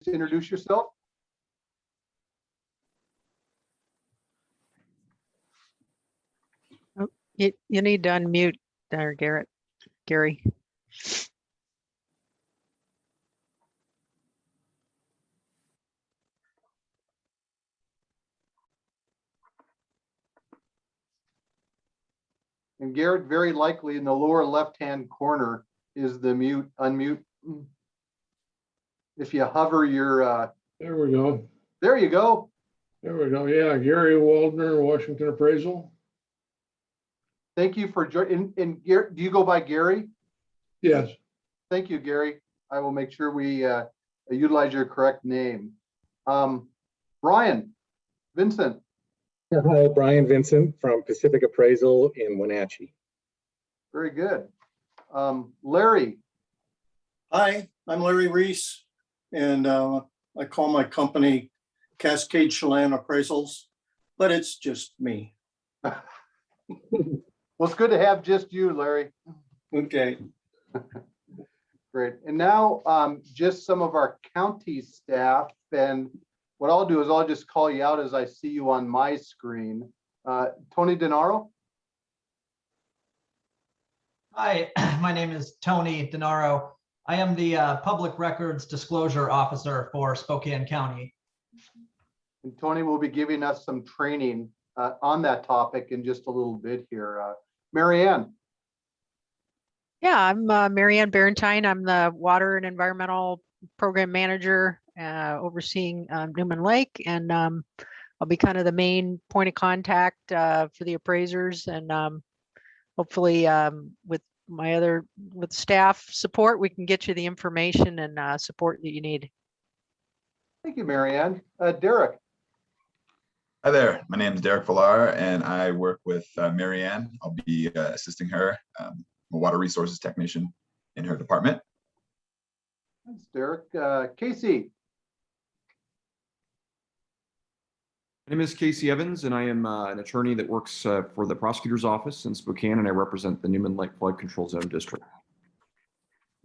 introduce yourself? Oh, you need to unmute there, Gary. And Garrett, very likely in the lower left-hand corner is the unmute. If you hover your, There we go. there you go. There we go. Yeah, Gary Waldner, Washington Appraisal. Thank you for joining. And Garrett, do you go by Gary? Yes. Thank you, Gary. I will make sure we utilize your correct name. Brian Vincent. Hi, Brian Vincent from Pacific Appraisal in Wenatchee. Very good. Larry. Hi, I'm Larry Reese, and I call my company Cascade Chelan Appraisals, but it's just me. Well, it's good to have just you, Larry. Okay. Great. And now just some of our county staff. And what I'll do is I'll just call you out as I see you on my screen. Tony DeNaro. Hi, my name is Tony DeNaro. I am the Public Records Disclosure Officer for Spokane County. And Tony will be giving us some training on that topic in just a little bit here. Marianne. Yeah, I'm Marianne Barentine. I'm the Water and Environmental Program Manager overseeing Newman Lake, and I'll be kind of the main point of contact for the appraisers, and hopefully with staff support, we can get you the information and support that you need. Thank you, Marianne. Derek. Hi there, my name is Derek Villar and I work with Marianne. I'll be assisting her, a water resources technician in her department. Thanks, Derek. Casey. My name is Casey Evans, and I am an attorney that works for the prosecutor's office in Spokane, and I represent the Newman Lake Flood Control Zone District.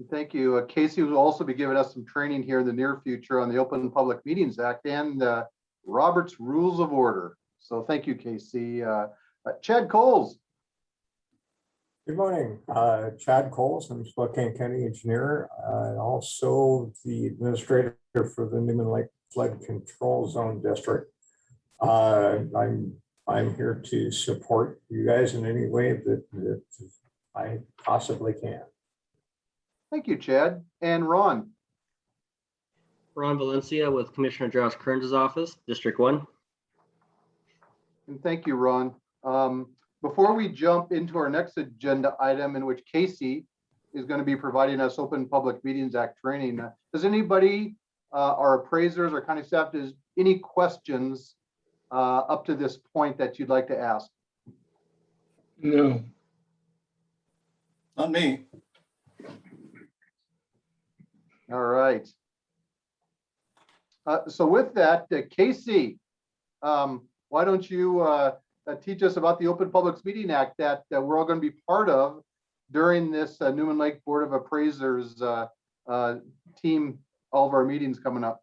Thank you. Casey will also be giving us some training here in the near future on the Open Public Meetings Act and Robert's Rules of Order. So thank you, Casey. Chad Coles. Good morning, Chad Coles. I'm Spokane County Engineer, also the administrator for the Newman Lake Flood Control Zone District. I'm here to support you guys in any way that I possibly can. Thank you, Chad. And Ron. Ron Valencia with Commissioner Josh Kearns' office, District 1. And thank you, Ron. Before we jump into our next agenda item, in which Casey is going to be providing us Open Public Meetings Act training, does anybody, our appraisers or county staff, does any questions up to this point that you'd like to ask? No. Not me. All right. So with that, Casey, why don't you teach us about the Open Public Meeting Act that we're all going to be part of during this Newman Lake Board of Appraisers team, all of our meetings coming up.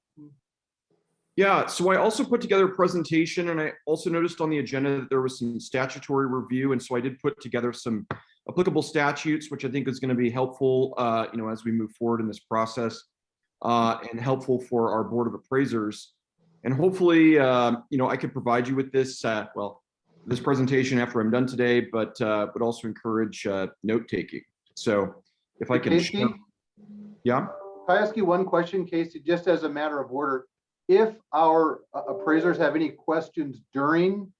Yeah, so I also put together a presentation, and I also noticed on the agenda that there was some statutory review, and so I did put together some applicable statutes, which I think is going to be helpful, as we move forward in this process, and helpful for our Board of Appraisers. And hopefully, I could provide you with this, this presentation after I'm done today, but also encourage note taking. So if I can, Casey, yeah. Can I ask you one question, Casey, just as a matter of order? If our appraisers have any questions during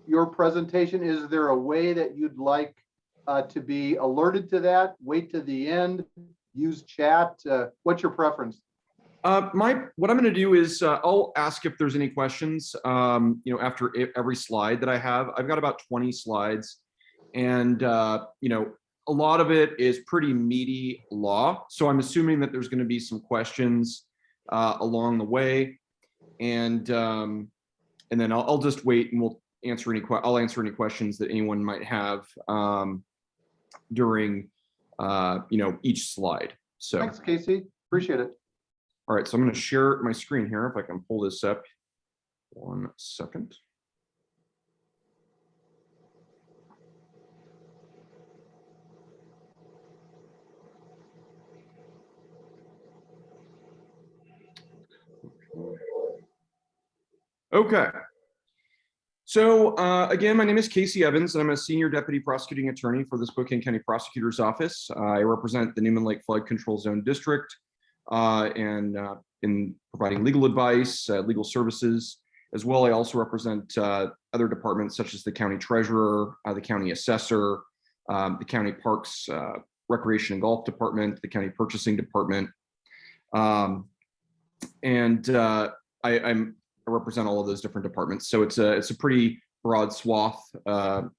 your presentation, is there a way that you'd like to be alerted to that? Wait to the end, use chat? What's your preference? What I'm going to do is I'll ask if there's any questions, after every slide that I have. I've got about 20 slides, and a lot of it is pretty meaty law. So I'm assuming that there's going to be some questions along the way, and then I'll just wait and we'll answer I'll answer any questions that anyone might have during each slide. So Thanks, Casey. Appreciate it. All right, so I'm going to share my screen here if I can pull this up. 1 second. Okay. So again, my name is Casey Evans, and I'm a senior deputy prosecuting attorney for the Spokane County Prosecutor's Office. I represent the Newman Lake Flood Control Zone District and in providing legal advice, legal services, as well. I also represent other departments such as the county treasurer, the county assessor, the county parks, recreation and golf department, the county purchasing department. I represent all of those different departments. So it's a pretty broad swath, of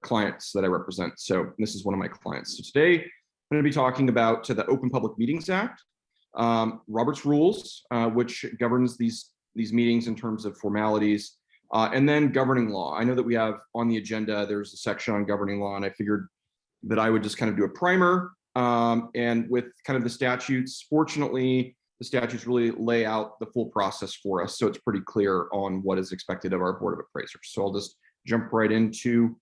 clients that I represent. So this is one of my clients. So today I'm going to be talking about the Open Public Meetings Act, Robert's Rules, which governs these meetings in terms of formalities, and then governing law. I know that we have on the agenda, there's a section on governing law, and I figured that I would just kind of do a primer, and with kind of the statutes. Fortunately, the statutes really lay out the full process for us, so it's pretty clear on what is expected of our Board of Appraisers. So I'll just jump right into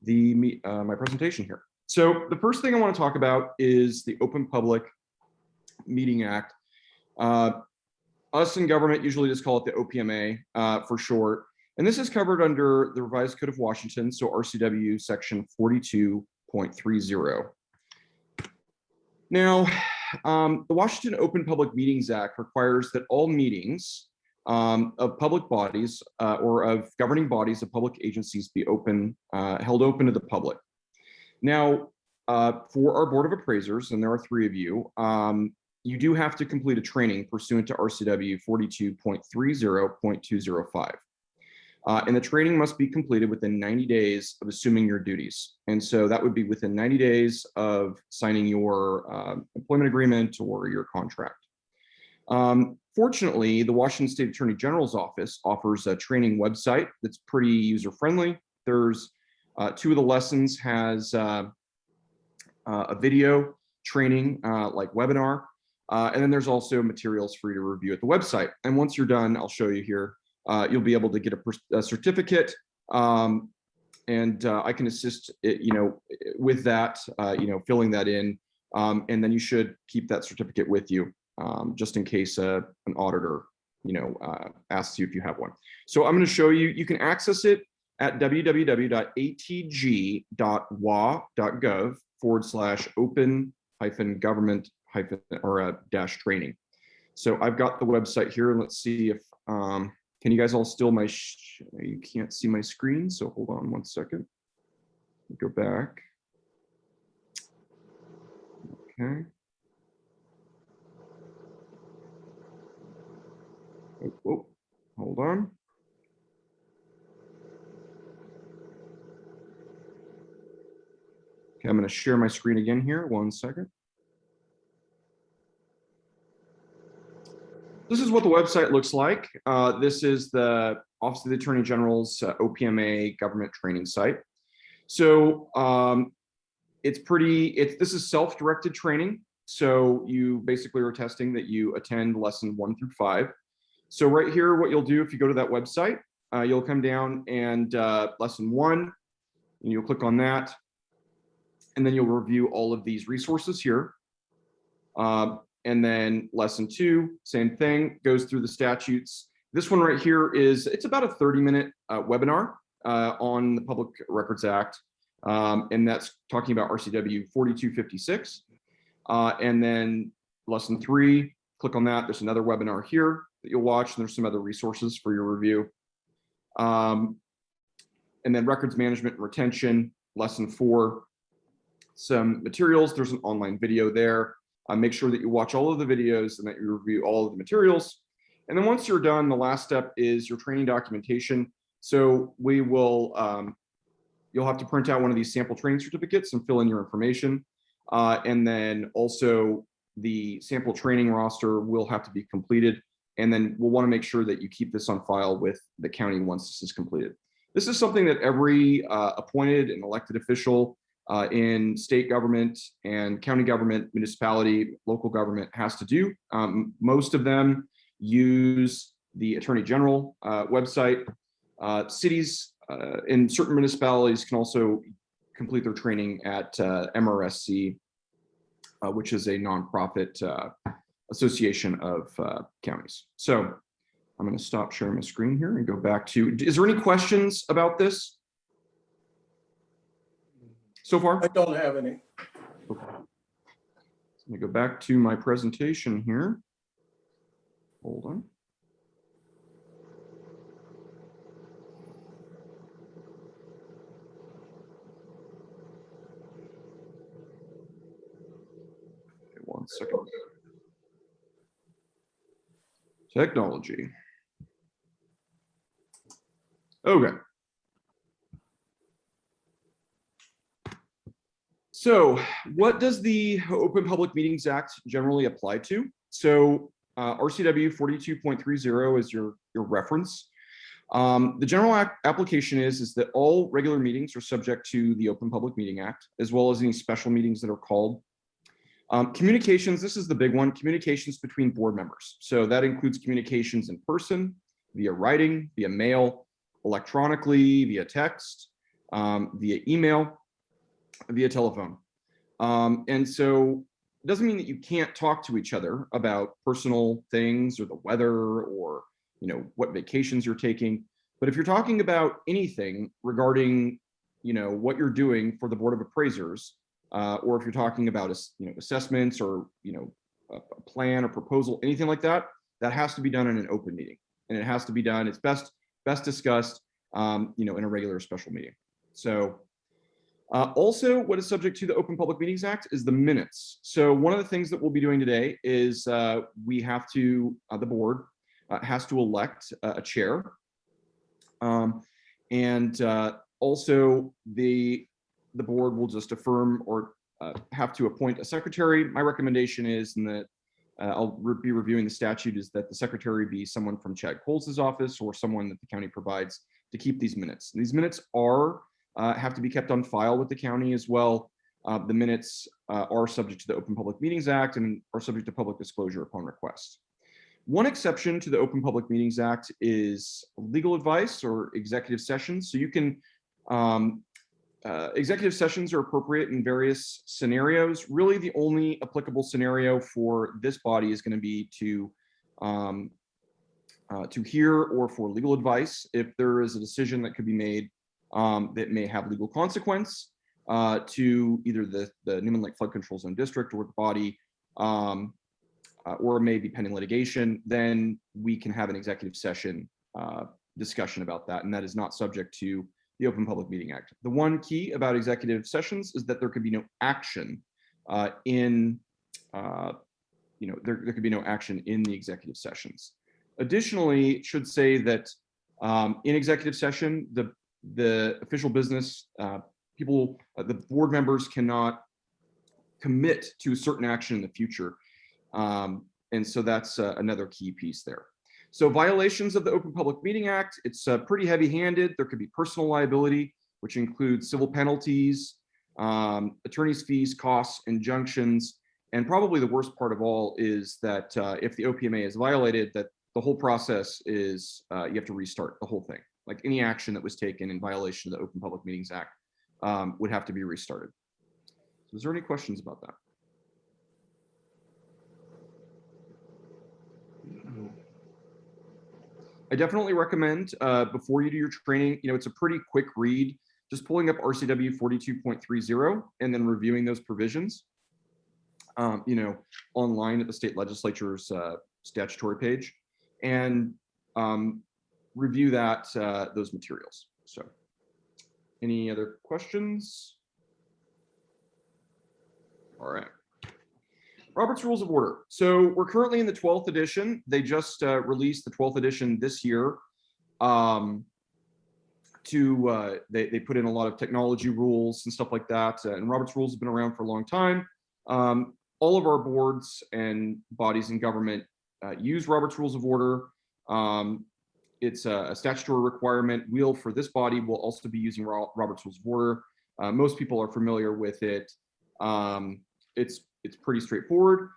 my presentation here. So the first thing I want to talk about is the Open Public Meeting Act. Us in government usually just call it the OPMA for short. And this is covered under the Revised Code of Washington, so RCW section 42.30. Now, the Washington Open Public Meetings Act requires that all meetings of public bodies or of governing bodies of public agencies be held open to the public. Now, for our Board of Appraisers, and there are 3 of you, you do have to complete a training pursuant to RCW 42.30.205. And the training must be completed within 90 days of assuming your duties. And so that would be within 90 days of signing your employment agreement or your contract. Fortunately, the Washington State Attorney General's Office offers a training website that's pretty user-friendly. There's 2 of the lessons has a video training like webinar. And then there's also materials for you to review at the website. And once you're done, I'll show you here, you'll be able to get a certificate, and I can assist with that, filling that in, and then you should keep that certificate with you, just in case an auditor, asks you if you have one. So I'm going to show you. You can access it at www.atg.wa.gov/open-government-training. So I've got the website here, and let's see if can you guys all still you can't see my screen, so hold on 1 second. Go back. Okay. Oh, hold on. Okay, I'm going to share my screen again here. 1 second. This is what the website looks like. This is the Office of the Attorney General's OPMA government training site. So this is self-directed training. So you basically are testing that you attend lesson 1 through 5. So right here, what you'll do if you go to that website, you'll come down and lesson 1, and you'll click on that. And then you'll review all of these resources here. And then lesson 2, same thing, goes through the statutes. This one right here it's about a 30-minute webinar on the Public Records Act. And that's talking about RCW 4256. And then lesson 3, click on that. There's another webinar here that you'll watch, and there's some other resources for your review. And then records management and retention, lesson 4, some materials. There's an online video there. Make sure that you watch all of the videos and that you review all of the materials. And then once you're done, the last step is your training documentation. So we will, you'll have to print out one of these sample training certificates and fill in your information. And then also the sample training roster will have to be completed. And then we'll want to make sure that you keep this on file with the county once this is completed. This is something that every appointed and elected official in state government and county government, municipality, local government has to do. Most of them use the Attorney General website. Cities in certain municipalities can also complete their training at MRSC, which is a nonprofit association of counties. So I'm going to stop sharing my screen here and go back to, is there any questions about this so far? I don't have any. Okay. Let me go back to my presentation here. Hold on. Okay, 1 second. Technology. Okay. So what does the Open Public Meetings Act generally apply to? So RCW 42.30 is your reference. The general application is that all regular meetings are subject to the Open Public Meeting Act, as well as any special meetings that are called. Communications, this is the big one, communications between board members. So that includes communications in person, via writing, via mail, electronically, via text, via email, via telephone. And so it doesn't mean that you can't talk to each other about personal things or the weather or, you know, what vacations you're taking. But if you're talking about anything regarding, you know, what you're doing for the Board of Appraisers, or if you're talking about, you know, assessments or, you know, a plan or proposal, anything like that, that has to be done in an open meeting, and it has to be done. It's best discussed, you know, in a regular special meeting. So also, what is subject to the Open Public Meetings Act is the minutes. So one of the things that we'll be doing today is we have to, the board has to elect a chair, and also the board will just affirm or have to appoint a secretary. My recommendation is, and that I'll be reviewing the statute, is that the secretary be someone from Chad Coles's office or someone that the county provides to keep these minutes. And these minutes are have to be kept on file with the county as well. The minutes are subject to the Open Public Meetings Act and are subject to public disclosure upon request. One exception to the Open Public Meetings Act is legal advice or executive sessions. So you can executive sessions are appropriate in various scenarios. Really, the only applicable scenario for this body is going to be to hear or for legal advice if there is a decision that could be made that may have legal consequence to either the Newman Lake Flood Control Zone District or the body, or maybe pending litigation. Then we can have an executive session discussion about that, and that is not subject to the Open Public Meeting Act. The one key about executive sessions is that there could be no action there could be no action in the executive sessions. Additionally, it should say that in executive session, the official business the board members cannot commit to a certain action in the future. And so that's another key piece there. So violations of the Open Public Meeting Act, it's pretty heavy-handed. There could be personal liability, which includes civil penalties, attorney's fees, costs, injunctions, and probably the worst part of all is that if the OPMA is violated, that the whole process is you have to restart the whole thing. Like any action that was taken in violation of the Open Public Meetings Act would have to be restarted. So is there any questions about that? I definitely recommend before you do your training, it's a pretty quick read, just pulling up RCW 42.30 and then reviewing those provisions, online at the state legislature's statutory page, and review those materials. So any other questions? All right. Robert's Rules of Order. So we're currently in the 12th edition. They just released the 12th edition this year. They put in a lot of technology rules and stuff like that. And Robert's Rules have been around for a long time. All of our boards and bodies in government use Robert's Rules of Order. It's a statutory requirement. For this body, we'll also be using Robert's Rules of Order. Most people are familiar with it. It's pretty straightforward.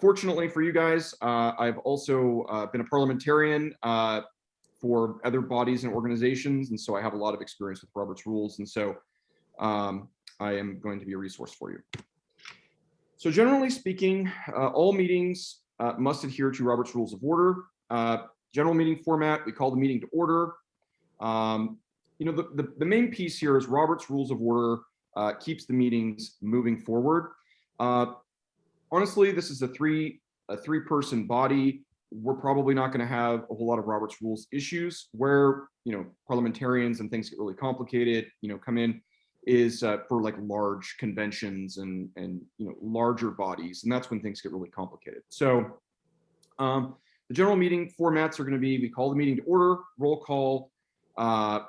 Fortunately for you guys, I've also been a parliamentarian for other bodies and organizations, and so I have a lot of experience with Robert's Rules, and so I am going to be a resource for you. So generally speaking, all meetings must adhere to Robert's Rules of Order. General meeting format, we call the meeting to order. The main piece here is Robert's Rules of Order keeps the meetings moving forward. Honestly, this is a three-person body. We're probably not going to have a whole lot of Robert's Rules issues. Where parliamentarians and things get really complicated, come in is for like large conventions and larger bodies, and that's when things get really complicated. So the general meeting formats are going to be: we call the meeting to order, roll call.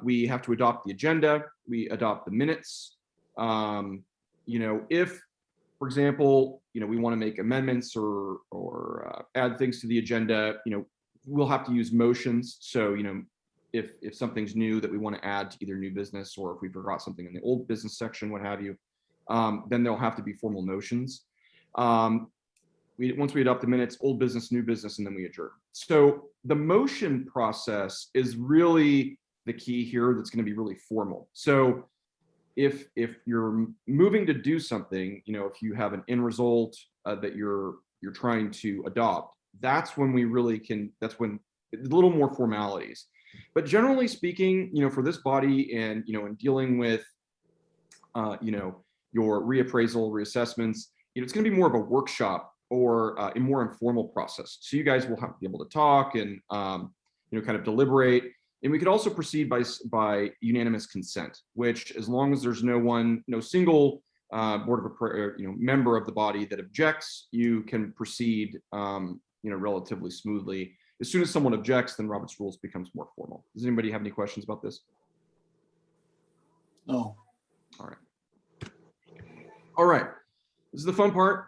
We have to adopt the agenda. We adopt the minutes. If, for example, we want to make amendments or add things to the agenda, we'll have to use motions. So, if something's new that we want to add to either new business, or if we forgot something in the old business section, what have you, then there'll have to be formal motions. Once we adopt the minutes, old business, new business, and then we adjourn. So the motion process is really the key here. That's going to be really formal. So if you're moving to do something, if you have an end result that you're trying to adopt, that's when we really can. That's when a little more formalities. But generally speaking, for this body and in dealing with your reappraisal, reassessments, it's going to be more of a workshop or a more informal process. So you guys will have to be able to talk and kind of deliberate. And we could also proceed by unanimous consent, which, as long as there's no single member of the body that objects, you can proceed relatively smoothly. As soon as someone objects, then Robert's Rules becomes more formal. Does anybody have any questions about this? No. All right. This is the fun part.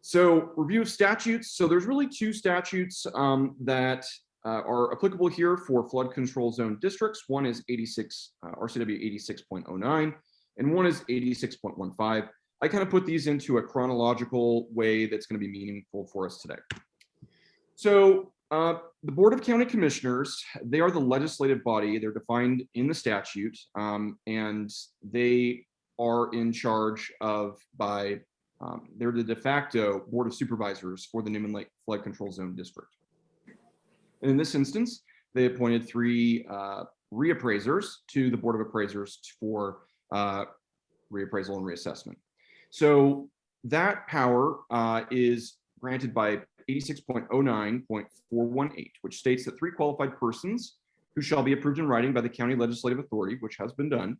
So review of statutes. So there's really two statutes that are applicable here for flood control zone districts. One is RCW 86.09, and one is 86.15. I kind of put these into a chronological way that's going to be meaningful for us today. So the Board of County Commissioners, they are the legislative body. They're defined in the statute, and they are in charge they're the de facto Board of Supervisors for the Newman Lake Flood Control Zone District. And in this instance, they appointed 3 reappraisers to the Board of Appraisers for reappraisal and reassessment. So that power is granted by 86.09.418, which states that 3 qualified persons who shall be approved in writing by the county legislative authority, which has been done,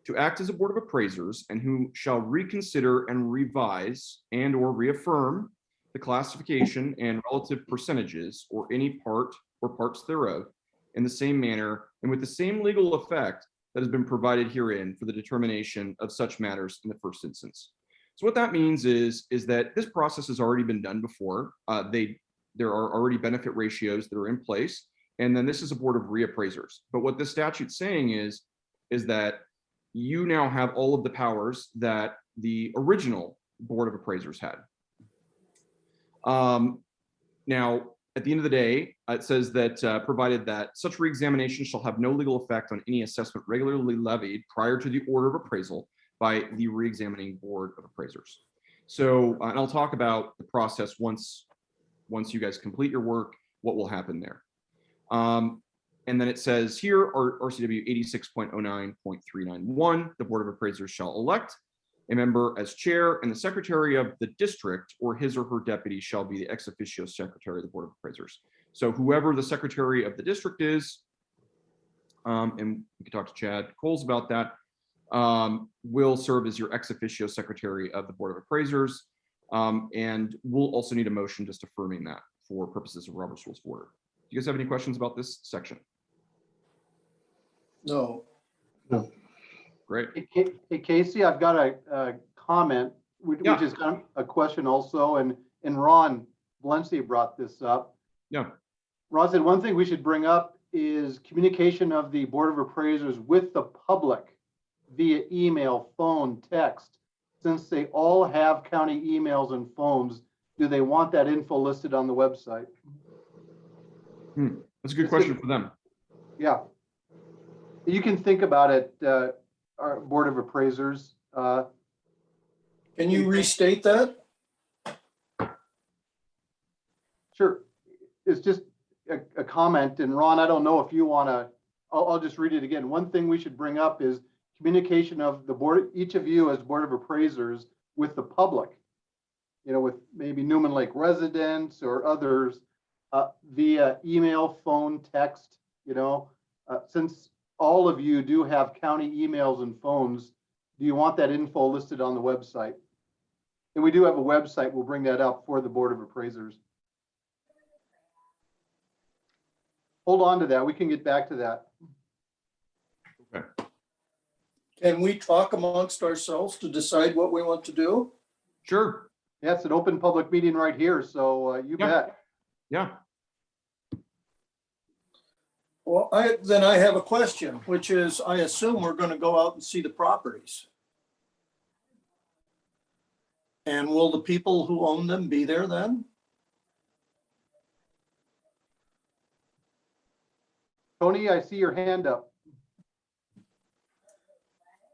to act as a Board of Appraisers, and who shall reconsider and revise and or reaffirm the classification and relative percentages or any part or parts thereof in the same manner and with the same legal effect that has been provided herein for the determination of such matters in the first instance. So what that means is that this process has already been done before. There are already benefit ratios that are in place, and then this is a Board of Reappraisers. But what the statute's saying is that you now have all of the powers that the original Board of Appraisers had. Now, at the end of the day, it says that provided that such reexamination shall have no legal effect on any assessment regularly levied prior to the order of appraisal by the reexamining Board of Appraisers. So, and I'll talk about the process once you guys complete your work, what will happen there. And then it says here, RCW 86.09.391, the Board of Appraisers shall elect a member as chair, and the secretary of the district or his or her deputy shall be the ex officio secretary of the Board of Appraisers. So whoever the secretary of the district is, and we can talk to Chad Coles about that, will serve as your ex officio secretary of the Board of Appraisers. And we'll also need a motion just affirming that for purposes of Robert's Rules of Order. Do you guys have any questions about this section? No. Great. Hey, Casey, I've got a comment, which is kind of a question also, and Ron Valencia brought this up. Yeah. Ron said one thing we should bring up is communication of the Board of Appraisers with the public via email, phone, text. Since they all have county emails and phones, do they want that info listed on the website? That's a good question for them. Yeah. You can think about it, our Board of Appraisers. Can you restate that? Sure. It's just a comment. And Ron, I don't know if you want to, I'll just read it again. One thing we should bring up is communication of the board, each of you as Board of Appraisers with the public, you know, with maybe Newman Lake residents or others via email, phone, text, you know, since all of you do have county emails and phones, do you want that info listed on the website? And we do have a website. We'll bring that up for the Board of Appraisers. Hold on to that. We can get back to that. Okay. Can we talk amongst ourselves to decide what we want to do? Sure. Yeah, it's an open public meeting right here, so you Yeah. bet. Yeah. Well, then I have a question, which is, I assume we're going to go out and see the properties. And will the people who own them be there then? Tony, I see your hand up.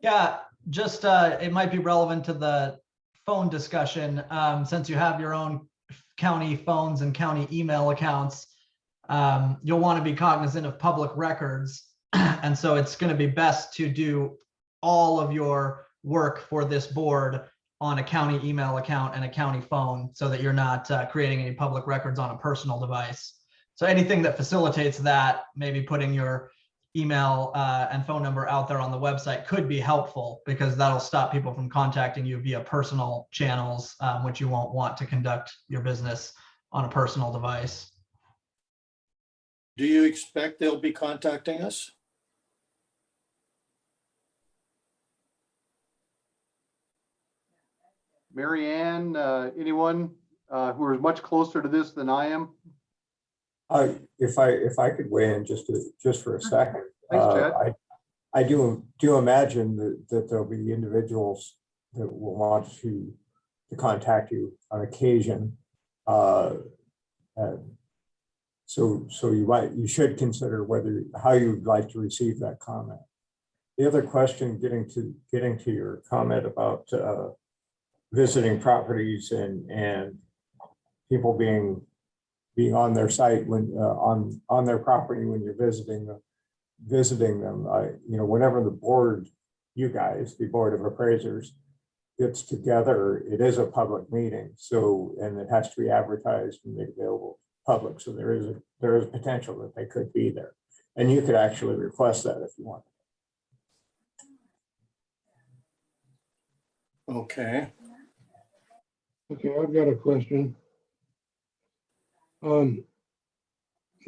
Yeah, just it might be relevant to the phone discussion, since you have your own county phones and county email accounts. You'll want to be cognizant of public records. And so it's going to be best to do all of your work for this board on a county email account and a county phone, so that you're not creating any public records on a personal device. So anything that facilitates that, maybe putting your email and phone number out there on the website, could be helpful, because that'll stop people from contacting you via personal channels, which you won't want to conduct your business on a personal device. Do you expect they'll be contacting us? Mary Ann, anyone who is much closer to this than I am? If I could weigh in just for a second. Thanks, Chad. I do imagine that there'll be individuals that will want to contact you on occasion. So you should consider how you'd like to receive that comment. The other question, getting to your comment about visiting properties and people being on their site when on their property when you're visiting them. Whenever the board, you guys, the Board of Appraisers, gets together, it is a public meeting. So, and it has to be advertised and made available to the public. So there is potential that they could be there, and you could actually request that if you want. Okay. Okay, I've got a question.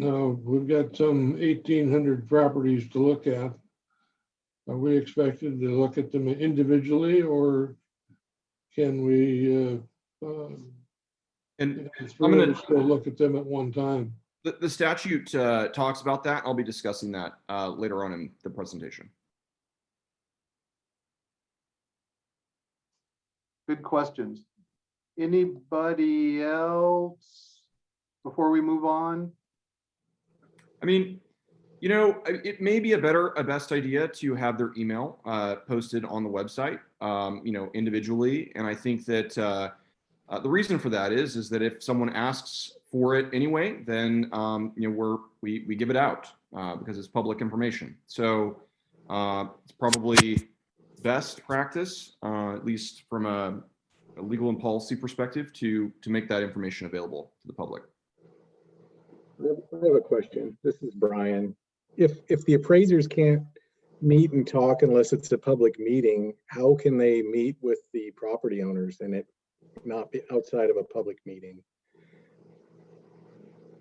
Now, we've got some 1,800 properties to look at. Are we expected to look at them individually, or can we And I'm going to still look at them at one time? the statute talks about that. I'll be discussing that later on in the presentation. Good questions. Anybody else before we move on? I mean, it may be a best idea to have their email posted on the website, individually. And I think that the reason for that is that if someone asks for it anyway, then we give it out because it's public information. So it's probably best practice, at least from a legal and policy perspective, to make that information available to the public. I have a question. This is Brian. If the appraisers can't meet and talk unless it's a public meeting, how can they meet with the property owners and it not be outside of a public meeting?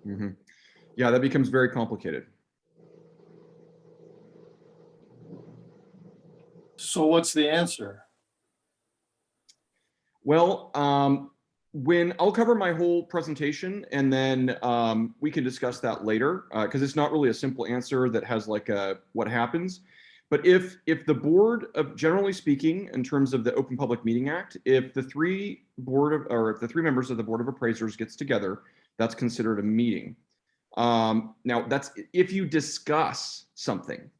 Mm-hmm. Yeah, that becomes very complicated. So what's the answer? Well, when I'll cover my whole presentation, and then we can discuss that later, because it's not really a simple answer that has like what happens. But if the board of, generally speaking, in terms of the Open Public Meeting Act, if the three members of the Board of Appraisers gets together, that's considered a meeting. Now that's if you discuss something.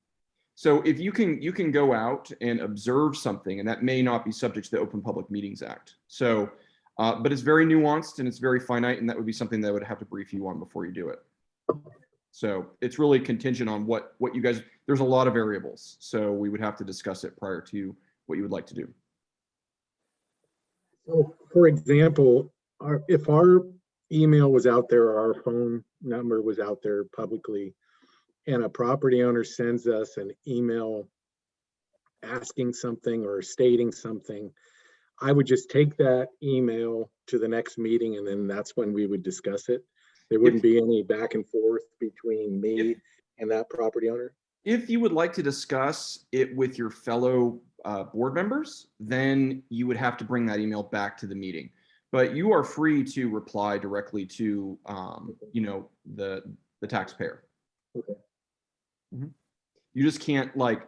So if you can go out and observe something, and that may not be subject to the Open Public Meetings Act. So, but it's very nuanced and it's very finite, and that would be something that I would have to brief you on before you do it. So it's really contingent on what you guys, there's a lot of variables. So we would have to discuss it prior to what you would like to do. So for example, if our email was out there, or our phone number was out there publicly, and a property owner sends us an email asking something or stating something, I would just take that email to the next meeting, and then that's when we would discuss it. There wouldn't be any back and forth between me and that property owner. If you would like to discuss it with your fellow board members, then you would have to bring that email back to the meeting. But you are free to reply directly to, you know, the taxpayer. Okay. Mhm. You just can't like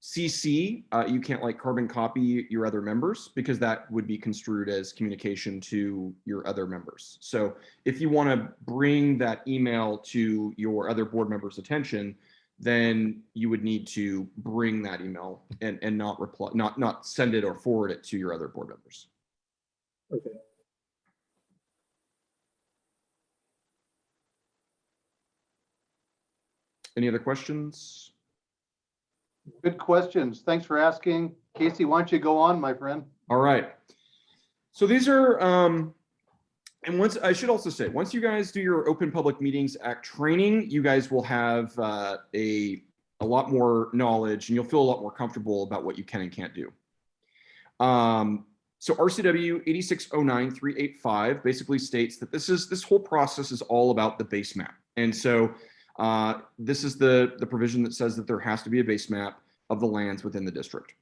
CC, you can't like carbon copy your other members, because that would be construed as communication to your other members. So if you want to bring that email to your other board members' attention, then you would need to bring that email and not reply, not send it or forward it to your other board members. Okay. Any other questions? Good questions. Thanks for asking. Casey, why don't you go on, my friend? All right. So these are, and once, I should also say, once you guys do your Open Public Meetings Act training, you guys will have a lot more knowledge, and you'll feel a lot more comfortable about what you can and can't do. So RCW 8609-385 basically states that this whole process is all about the base map. And so this is the provision that says that there has to be a base map of the lands within the district.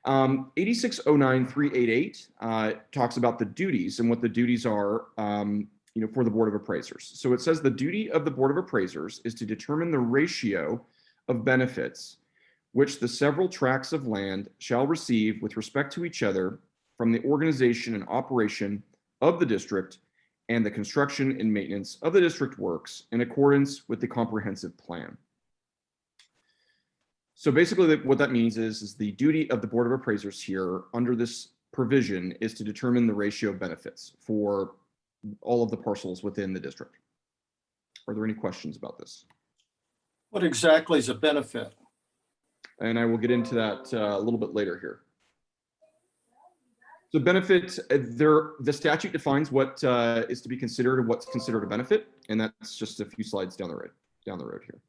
8609-388 talks about the duties and what the duties are, you know, for the Board of Appraisers. So it says the duty of the Board of Appraisers is to determine the ratio of benefits which the several tracts of land shall receive with respect to each other from the organization and operation of the district and the construction and maintenance of the district works in accordance with the comprehensive plan. So basically what that means is the duty of the Board of Appraisers here under this provision is to determine the ratio of benefits for all of the parcels within the district. Are there any questions about this? What exactly is a benefit? And I will get into that a little bit later here. So benefit, the statute defines what is to be considered and what's considered a benefit, and that's just a few slides down the road here.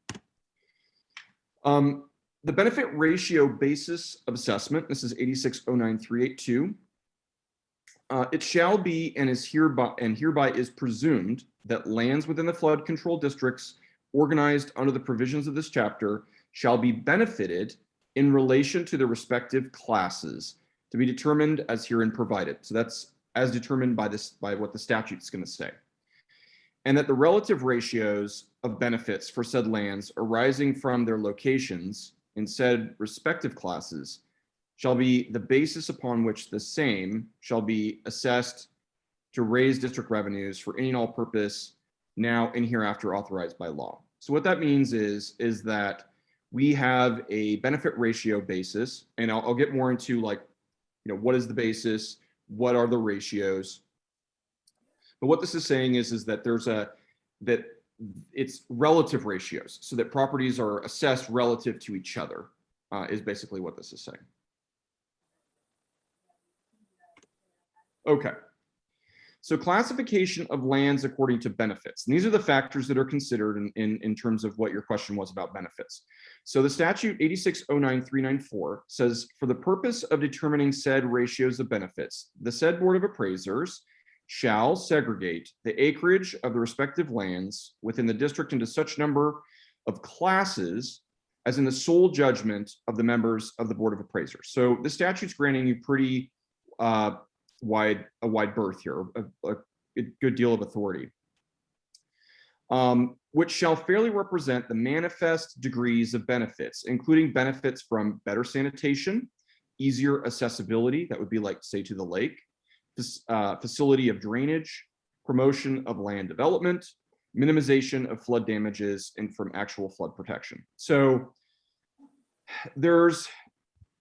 The benefit ratio basis of assessment, this is 8609-382. It shall be and is hereby is presumed that lands within the flood control districts organized under the provisions of this chapter shall be benefited in relation to the respective classes to be determined as herein provided. So that's as determined by what the statute is going to say. And that the relative ratios of benefits for said lands arising from their locations in said respective classes shall be the basis upon which the same shall be assessed to raise district revenues for any and all purpose now and hereafter authorized by law. So what that means is that we have a benefit ratio basis, and I'll get more into like, you know, what is the basis, what are the ratios. But what this is saying is that that it's relative ratios, so that properties are assessed relative to each other, is basically what this is saying. Okay. So classification of lands according to benefits. And these are the factors that are considered in terms of what your question was about benefits. So the statute 8609-394 says, for the purpose of determining said ratios of benefits, the said Board of Appraisers shall segregate the acreage of the respective lands within the district into such number of classes as in the sole judgment of the members of the Board of Appraisers. So the statute's granting you pretty wide berth here, a good deal of authority. which shall fairly represent the manifest degrees of benefits, including benefits from better sanitation, easier accessibility, that would be like, say, to the lake, facility of drainage, promotion of land development, minimization of flood damages, and from actual flood protection. So there's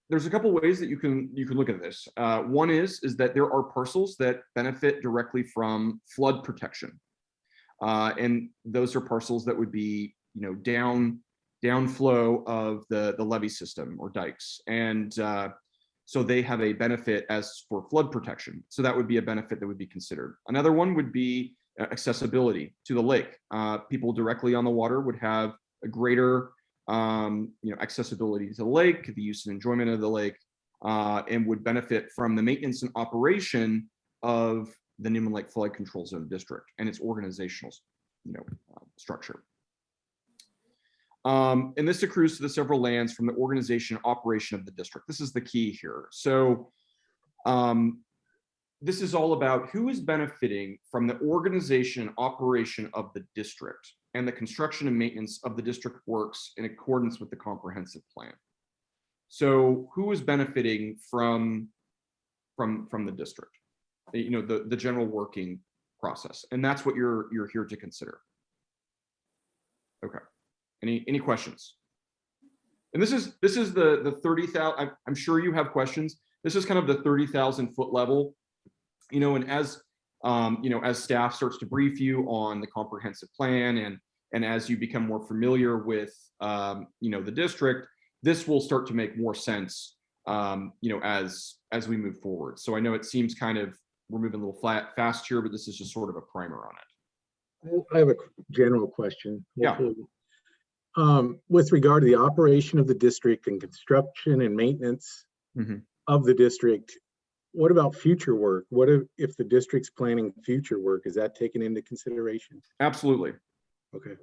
a couple ways that you can look at this. One is that there are parcels that benefit directly from flood protection. And those are parcels that would be, downflow of the levee system or dikes. And so they have a benefit as for flood protection. So that would be a benefit that would be considered. Another one would be accessibility to the lake. People directly on the water would have a greater accessibility to the lake, the use and enjoyment of the lake, and would benefit from the maintenance and operation of the Newman Lake Flood Control Zone District and its organizational, structure. And this accrues to the several lands from the organization and operation of the district. This is the key here. So this is all about who is benefiting from the organization and operation of the district and the construction and maintenance of the district works in accordance with the comprehensive plan. So who is benefiting from the district? The general working process, and that's what you're here to consider. Okay. Any questions? And this is the 30,000. I'm sure you have questions. This is kind of the 30,000 foot level, and as as staff starts to brief you on the comprehensive plan and as you become more familiar with the district, this will start to make more sense as we move forward. So I know it seems kind of we're moving a little fast here, but this is just sort of a primer on it. I have a general question. Yeah. With regard to the operation of the district and construction and maintenance of the district, what about future work? What if the district's planning future work? Is that taken into consideration? Absolutely. Okay.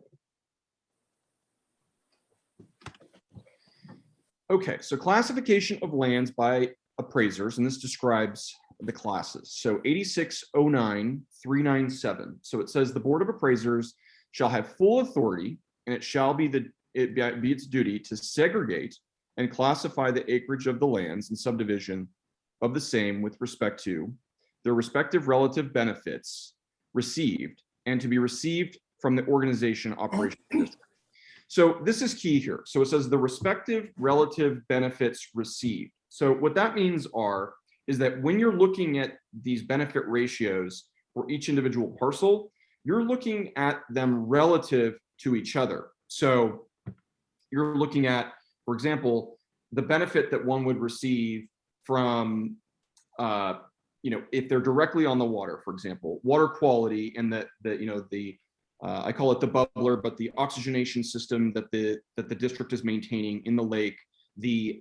Okay, so classification of lands by appraisers, and this describes the classes. So 8609-397. So it says the Board of Appraisers shall have full authority, and it shall be its duty to segregate and classify the acreage of the lands and subdivision of the same with respect to their respective relative benefits received and to be received from the organization operation district. So this is key here. So it says the respective relative benefits received. So what that means is that when you're looking at these benefit ratios for each individual parcel, you're looking at them relative to each other. So you're looking at, for example, the benefit that one would receive from, if they're directly on the water, for example, water quality and I call it the bubbler, but the oxygenation system that the district is maintaining in the lake, the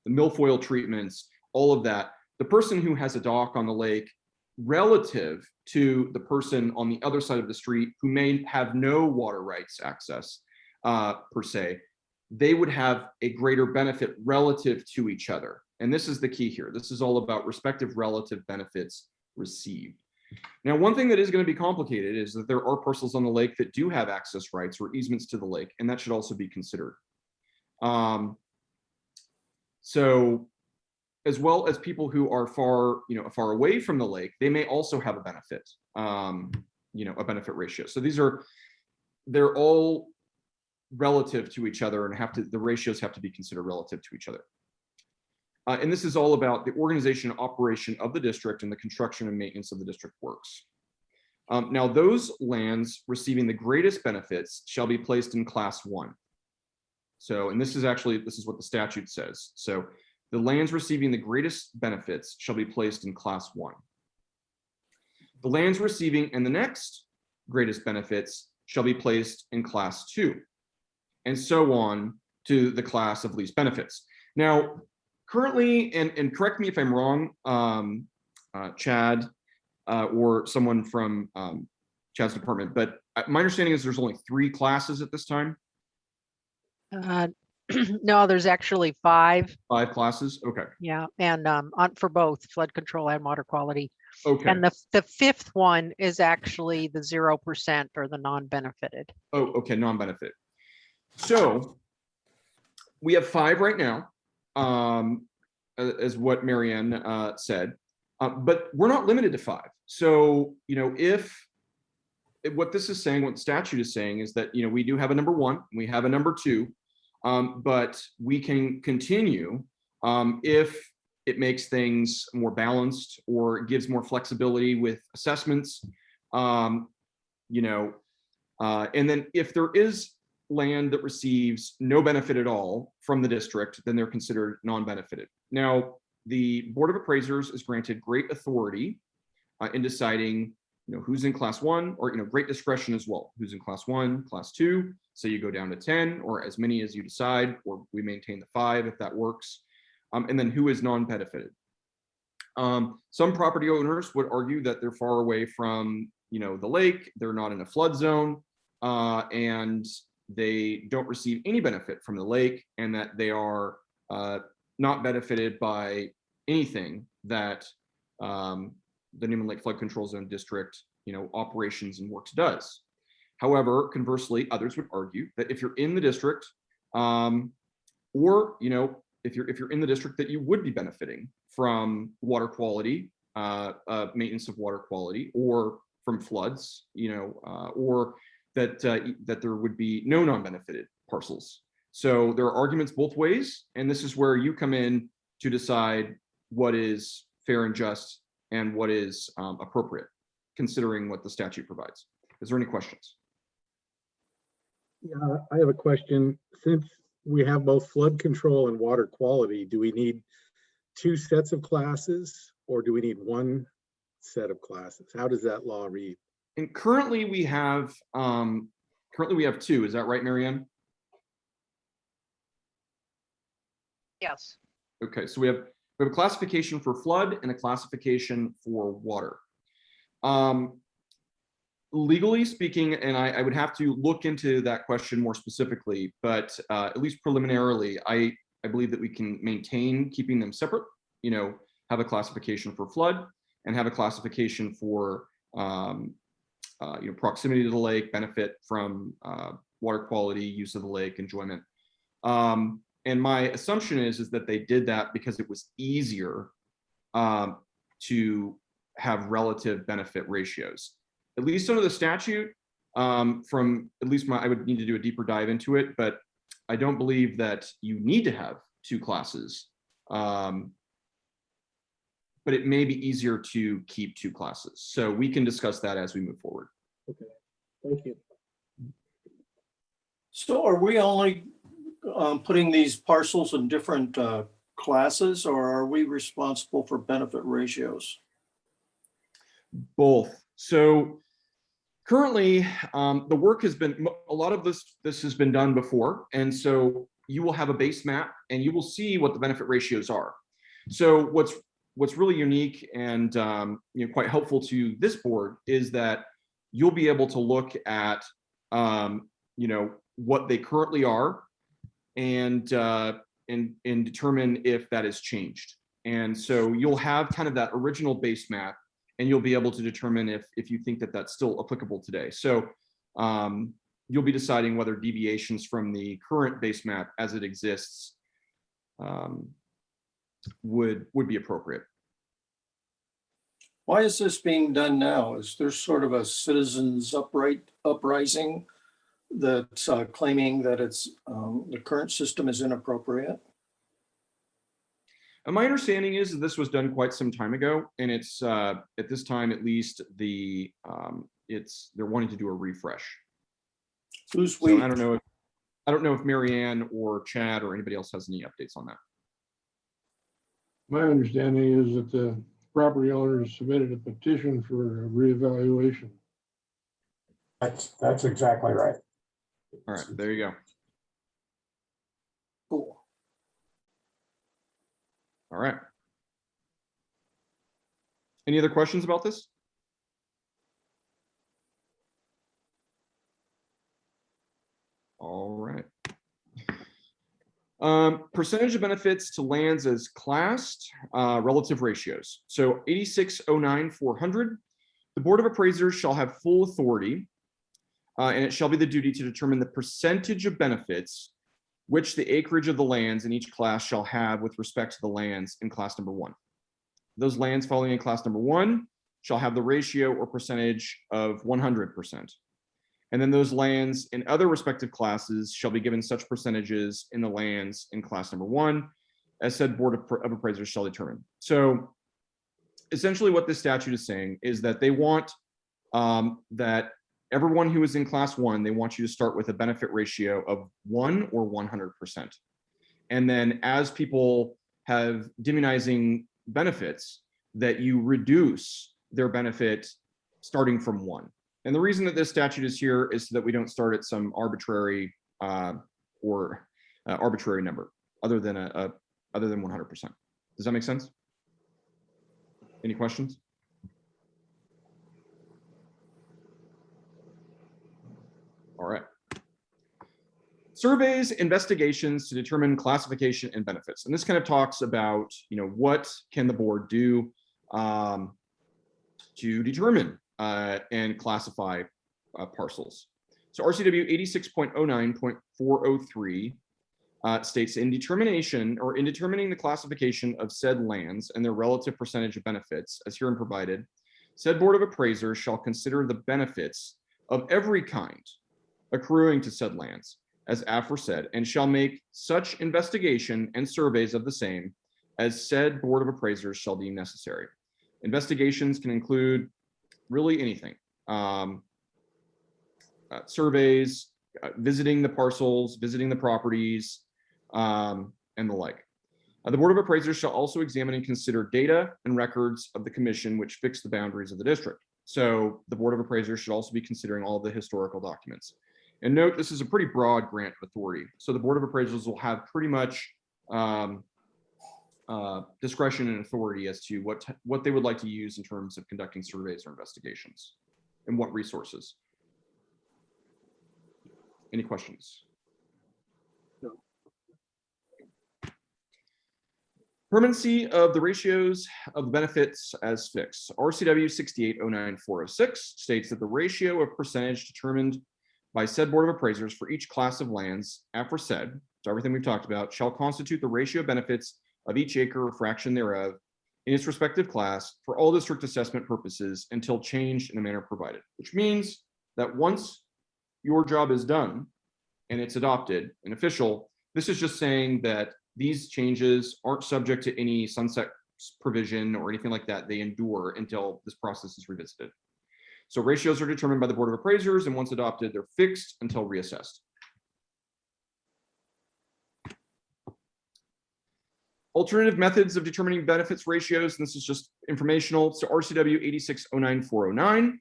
milfoil treatments, all of that. The person who has a dock on the lake relative to the person on the other side of the street who may have no water rights access per se, they would have a greater benefit relative to each other. And this is the key here. This is all about respective relative benefits received. Now, one thing that is going to be complicated is that there are parcels on the lake that do have access rights or easements to the lake, and that should also be considered. So as well as people who are far away from the lake, they may also have a benefit, a benefit ratio. So they're all relative to each other and the ratios have to be considered relative to each other. And this is all about the organization and operation of the district and the construction and maintenance of the district works. Now, those lands receiving the greatest benefits shall be placed in class 1. So, and this is what the statute says. So the lands receiving the greatest benefits shall be placed in class 1. The lands receiving and the next greatest benefits shall be placed in class 2, and so on to the class of least benefits. Now, currently, and correct me if I'm wrong, Chad, or someone from Chad's department, but my understanding is there's only 3 classes at this time. No, there's actually 5. 5 classes, okay. Yeah, and for both flood control and water quality. Okay. And the fifth one is actually the 0% or the non-benefited. Oh, okay, non-benefit. So we have 5 right now, as what Marianne said, but we're not limited to 5. So, if what this is saying, what the statute is saying is that, we do have a number 1, we have a number 2, but we can continue if it makes things more balanced or gives more flexibility with assessments, and then if there is land that receives no benefit at all from the district, then they're considered non-benefited. Now, the Board of Appraisers is granted great authority in deciding, who's in class 1, or, great discretion as well, who's in class 1, class 2, so you go down to 10, or as many as you decide, or we maintain the 5 if that works, and then who is non-benefited. Some property owners would argue that they're far away from, the lake, they're not in a flood zone, and they don't receive any benefit from the lake, and that they are not benefited by anything that the Newman Lake Flood Control Zone District, operations and works does. However, conversely, others would argue that if you're in the district, or if you're in the district, that you would be benefiting from water quality, maintenance of water quality, or from floods, or that that there would be no non-benefited parcels. So there are arguments both ways, and this is where you come in to decide what is fair and just and what is appropriate, considering what the statute provides. Is there any questions? Yeah, I have a question. Since we have both flood control and water quality, do we need 2 sets of classes, or do we need 1 set of classes? How does that law read? And currently we have 2. Is that right, Marianne? Yes. Okay, so we have a classification for flood and a classification for water. Legally speaking, and I would have to look into that question more specifically, but at least preliminarily, I believe that we can maintain keeping them separate, have a classification for flood and have a classification for proximity to the lake, benefit from water quality, use of the lake, enjoyment. And my assumption is that they did that because it was easier to have relative benefit ratios. At least under the statute, from at least I would need to do a deeper dive into it, but I don't believe that you need to have 2 classes. But it may be easier to keep 2 classes. So we can discuss that as we move forward. Okay, thank you. So are we only putting these parcels in different classes, or are we responsible for benefit ratios? Both. So currently, the work has been, a lot of this has been done before. And so you will have a base map and you will see what the benefit ratios are. So what's really unique and quite helpful to this board is that you'll be able to look at what they currently are and determine if that has changed. And so you'll have kind of that original base map, and you'll be able to determine if you think that that's still applicable today. So you'll be deciding whether deviations from the current base map as it exists would be appropriate. Why is this being done now? Is there sort of a citizens uprising that's claiming that it's the current system is inappropriate? And my understanding is that this was done quite some time ago, and it's at this time at least they're wanting to do a refresh. Who's So we? I don't know if Marianne or Chad or anybody else has any updates on that. My understanding is that the property owners submitted a petition for a reevaluation. That's exactly right. All right, there you go. Cool. All right. Any other questions about this? All right. Percentage of benefits to lands as classed, relative ratios. So 8609-400, the Board of Appraisers shall have full authority, and it shall be the duty to determine the percentage of benefits which the acreage of the lands in each class shall have with respect to the lands in class number 1. Those lands falling in class number 1 shall have the ratio or percentage of 100%. And then those lands in other respective classes shall be given such percentages in the lands in class number 1 as said Board of Appraisers shall determine. So essentially what this statute is saying is that they want that everyone who is in class 1, they want you to start with a benefit ratio of 1 or 100%. And then as people have immunizing benefits, that you reduce their benefit starting from 1. And the reason that this statute is here is so that we don't start at some arbitrary arbitrary number other than 100%. Does that make sense? Any questions? All right. Surveys, investigations to determine classification and benefits. And this kind of talks about, what can the board do to determine and classify parcels. So RCW 86.09.403 states in determining the classification of said lands and their relative percentage of benefits as herein provided, said Board of Appraisers shall consider the benefits of every kind accruing to said lands as aforesaid, and shall make such investigation and surveys of the same as said Board of Appraisers shall deem necessary. Investigations can include really anything. Surveys, visiting the parcels, visiting the properties, and the like. The Board of Appraisers shall also examine and consider data and records of the commission which fix the boundaries of the district. So the Board of Appraisers should also be considering all the historical documents. And note, this is a pretty broad grant of authority. So the Board of Appraisers will have pretty much discretion and authority as to what they would like to use in terms of conducting surveys or investigations and what resources. Any questions? No. Permanency of the ratios of the benefits as fixed. RCW 6809-406 states that the ratio of percentage determined by said Board of Appraisers for each class of lands aforesaid, so everything we've talked about, shall constitute the ratio of benefits of each acre or fraction thereof in its respective class for all district assessment purposes until changed in a manner provided, which means that once your job is done and it's adopted and official, this is just saying that these changes aren't subject to any sunset provision or anything like that. They endure until this process is revisited. So ratios are determined by the Board of Appraisers, and once adopted, they're fixed until reassessed. Alternative methods of determining benefits ratios, and this is just informational. So RCW 8609-409.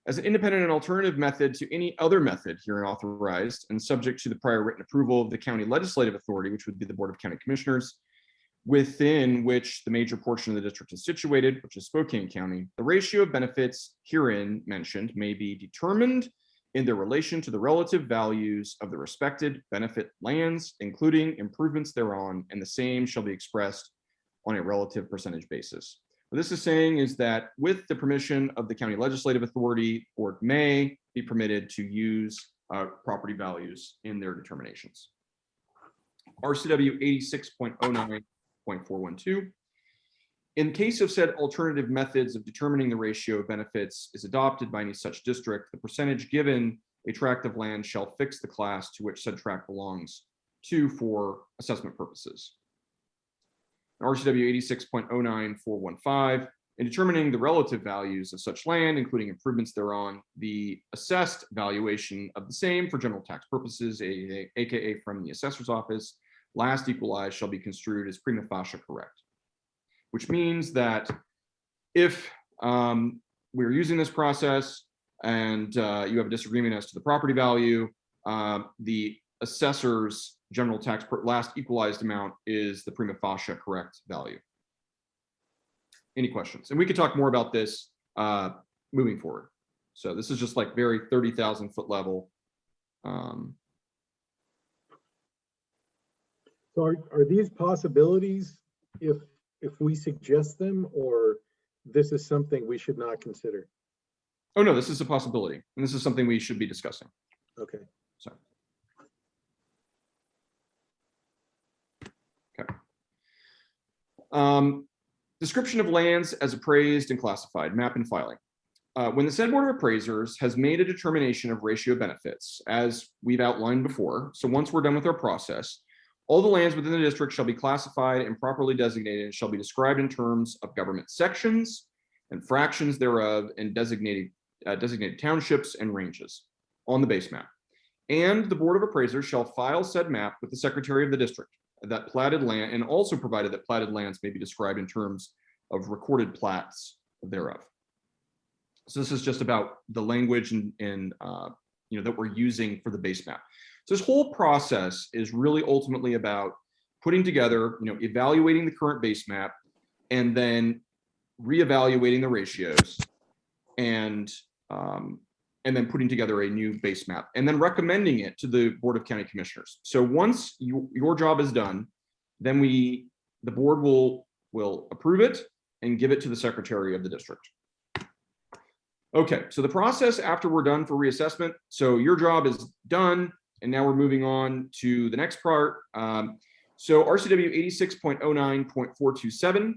As an independent and alternative method to any other method herein authorized and subject to the prior written approval of the county legislative authority, which would be the Board of County Commissioners, within which the major portion of the district is situated, which is Spokane County, the ratio of benefits herein mentioned may be determined in their relation to the relative values of the respected benefit lands, including improvements thereon, and the same shall be expressed on a relative percentage basis. What this is saying is that with the permission of the county legislative authority, board may be permitted to use property values in their determinations. RCW 86.09.412. In case of said alternative methods of determining the ratio of benefits is adopted by any such district, the percentage given a tract of land shall fix the class to which said tract belongs to for assessment purposes. RCW 86.09.415. In determining the relative values of such land, including improvements thereon, the assessed valuation of the same for general tax purposes, aka from the assessor's office, last equalized shall be construed as prima facie correct. Which means that if we're using this process and you have a disagreement as to the property value, the assessor's general tax last equalized amount is the prima facie correct value. Any questions? And we could talk more about this moving forward. So this is just like very 30,000 foot level. So are these possibilities if we suggest them, or this is something we should not consider? Oh, no, this is a possibility. And this is something we should be discussing. Okay. So. Okay. Description of lands as appraised and classified, map and filing. When the said Board of Appraisers has made a determination of ratio benefits, as we've outlined before, so once we're done with our process, all the lands within the district shall be classified and properly designated and shall be described in terms of government sections and fractions thereof and designated townships and ranges on the base map. And the Board of Appraisers shall file said map with the Secretary of the district, that platted land, and also provided that platted lands may be described in terms of recorded plats thereof. So this is just about the language and that we're using for the base map. So this whole process is really ultimately about putting together, evaluating the current base map and then reevaluating the ratios and then putting together a new base map and then recommending it to the Board of County Commissioners. So once your job is done, then the board will approve it and give it to the Secretary of the district. Okay, so the process after we're done for reassessment. So your job is done, and now we're moving on to the next part. So RCW 86.09.427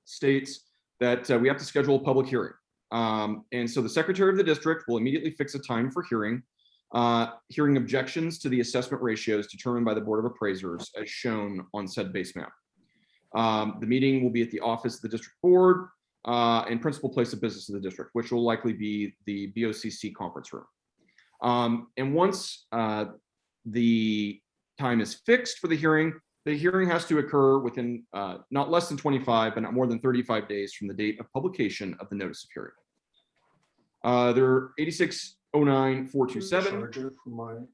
states that we have to schedule a public hearing. And so the Secretary of the district will immediately fix a time for hearing objections to the assessment ratios determined by the Board of Appraisers as shown on said base map. The meeting will be at the office of the district board and principal place of business of the district, which will likely be the BOCC conference room. And once the time is fixed for the hearing has to occur within not less than 25, but not more than 35 days from the date of publication of the notice of hearing. There 86.09.427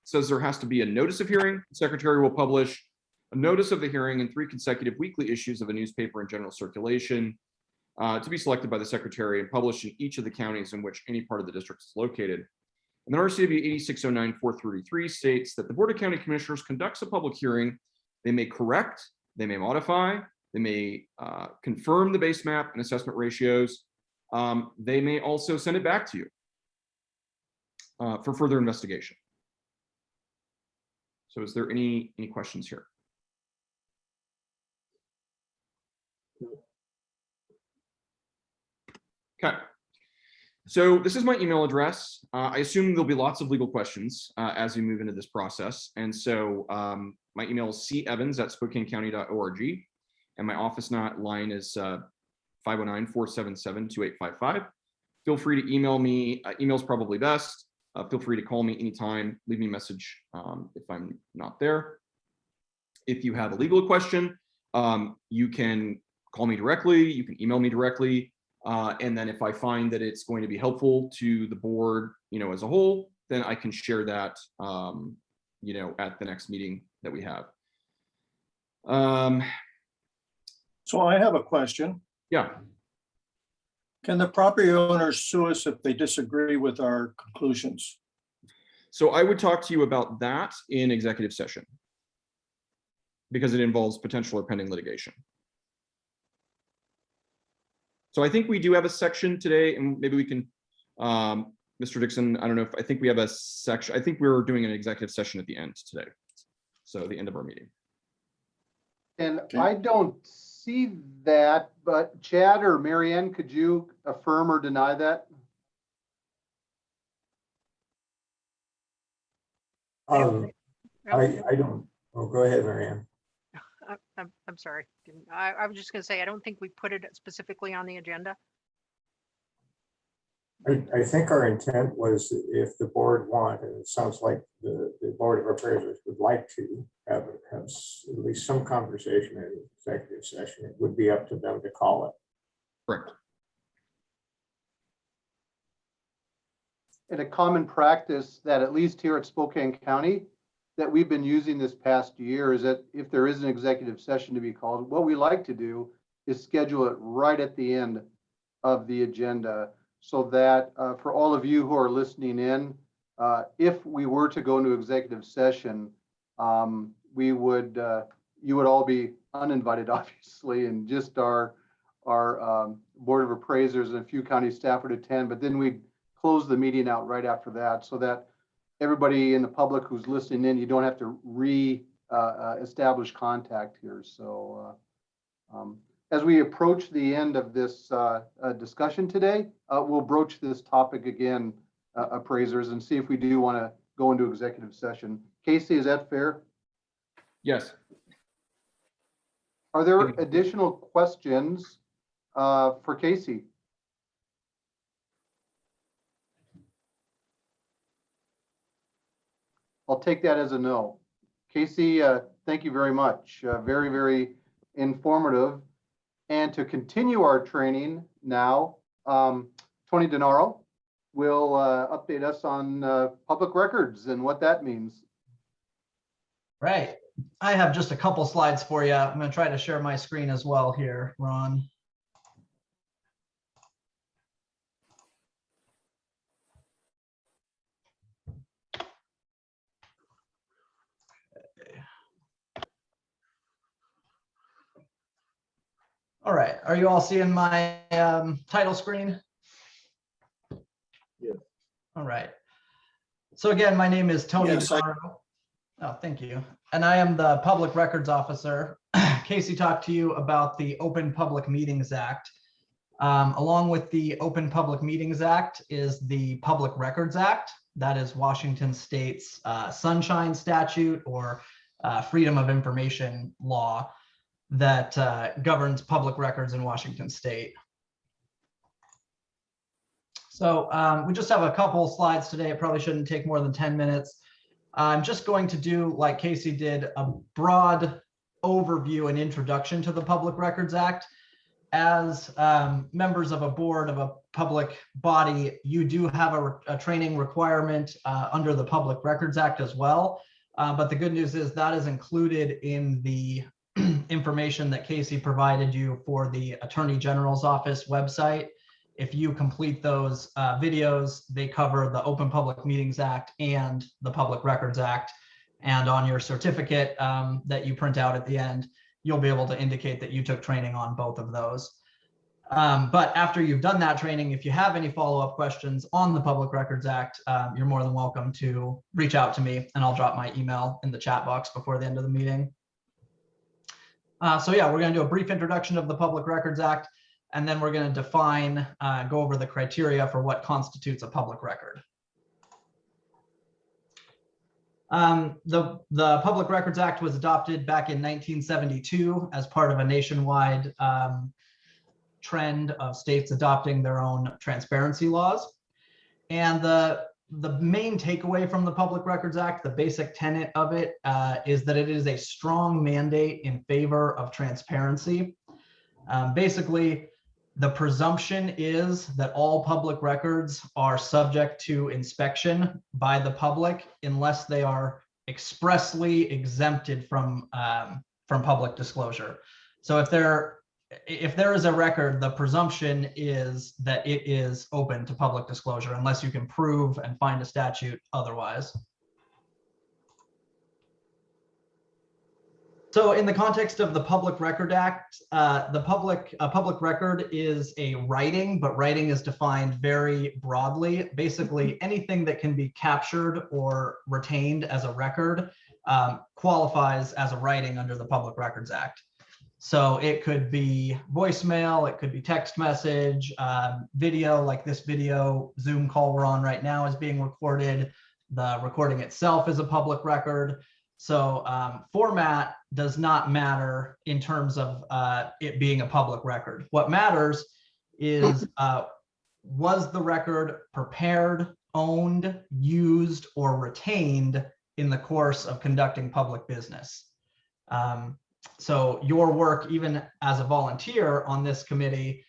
says there has to be a notice of hearing. The Secretary will publish a notice of the hearing in 3 consecutive weekly issues of a newspaper in general circulation to be selected by the Secretary and published in each of the counties in which any part of the district is located. And then RCW 86.09.433 states that the Board of County Commissioners conducts a public hearing. They may correct, they may modify, they may confirm the base map and assessment ratios. They may also send it back to you for further investigation. So is there any questions here? Okay. So this is my email address. I assume there'll be lots of legal questions as we move into this process. And so my email is cevans@spokanecounty.org. And my office line is 509-477-2855. Feel free to email me. Email's probably best. Feel free to call me anytime. Leave me a message if I'm not there. If you have a legal question, you can call me directly. You can email me directly. And then if I find that it's going to be helpful to the board, as a whole, then I can share that, at the next meeting that we have. So I have a question. Yeah. Can the property owners sue us if they disagree with our conclusions? So I would talk to you about that in executive session because it involves potential or pending litigation. So I think we do have a section today, and maybe we can, Mr. Dixon, I don't know I think we have a section. I think we're doing an executive session at the end today. So the end of our meeting. And I don't see that, but Chad or Marianne, could you affirm or deny that? I don't, go ahead, Marianne. I'm sorry. I was just going to say, I don't think we put it specifically on the agenda. I think our intent was if the board wanted, and it sounds like the Board of Appraisers would like to have at least some conversation in an executive session, it would be up to them to call it. Correct. And a common practice that at least here at Spokane County that we've been using this past year is that if there is an executive session to be called, what we like to do is schedule it right at the end of the agenda so that for all of you who are listening in, if we were to go into executive session, we would, you would all be uninvited, obviously, and just our Board of Appraisers and a few county staff would attend, but then we'd close the meeting out right after that so that everybody in the public who's listening in, you don't have to establish contact here. So as we approach the end of this discussion today, we'll broach this topic again, appraisers, and see if we do want to go into executive session. Casey, is that fair? Yes. Are there additional questions for Casey? I'll take that as a no. Casey, thank you very much. Very, very informative. And to continue our training now, Tony DeNaro will update us on public records and what that means. Right. I have just a couple slides for you. I'm going to try to share my screen as well here, Ron. All right. Are you all seeing my title screen? Yes. All right. So again, my name is Tony Yes, DeNaro. Oh, thank you. And I am the Public Records Officer. Casey talked to you about the Open Public Meetings Act. Along with the Open Public Meetings Act is the Public Records Act. That is Washington State's Sunshine Statute or Freedom of Information law that governs public records in Washington State. So we just have a couple slides today. It probably shouldn't take more than 10 minutes. I'm just going to do, like Casey did, a broad overview and introduction to the Public Records Act. As members of a board of a public body, you do have a training requirement under the Public Records Act as well. But the good news is that is included in the information that Casey provided you for the Attorney General's Office website. If you complete those videos, they cover the Open Public Meetings Act and the Public Records Act. And on your certificate that you print out at the end, you'll be able to indicate that you took training on both of those. But after you've done that training, if you have any follow-up questions on the Public Records Act, you're more than welcome to reach out to me, and I'll drop my email in the chat box before the end of the meeting. So yeah, we're going to do a brief introduction of the Public Records Act, and then we're going to define, go over the criteria for what constitutes a public record. The Public Records Act was adopted back in 1972 as part of a nationwide trend of states adopting their own transparency laws. And the main takeaway from the Public Records Act, the basic tenet of it, is that it is a strong mandate in favor of transparency. Basically, the presumption is that all public records are subject to inspection by the public unless they are expressly exempted from public disclosure. So if there is a record, the presumption is that it is open to public disclosure unless you can prove and find a statute otherwise. So in the context of the Public Record Act, a public record is a writing, but writing is defined very broadly. Basically, anything that can be captured or retained as a record qualifies as a writing under the Public Records Act. So it could be voicemail, it could be text message, video, like this video Zoom call we're on right now is being recorded. The recording itself is a public record. So format does not matter in terms of it being a public record. What matters is was the record prepared, owned, used, or retained in the course of conducting public business. So your work, even as a volunteer on this committee,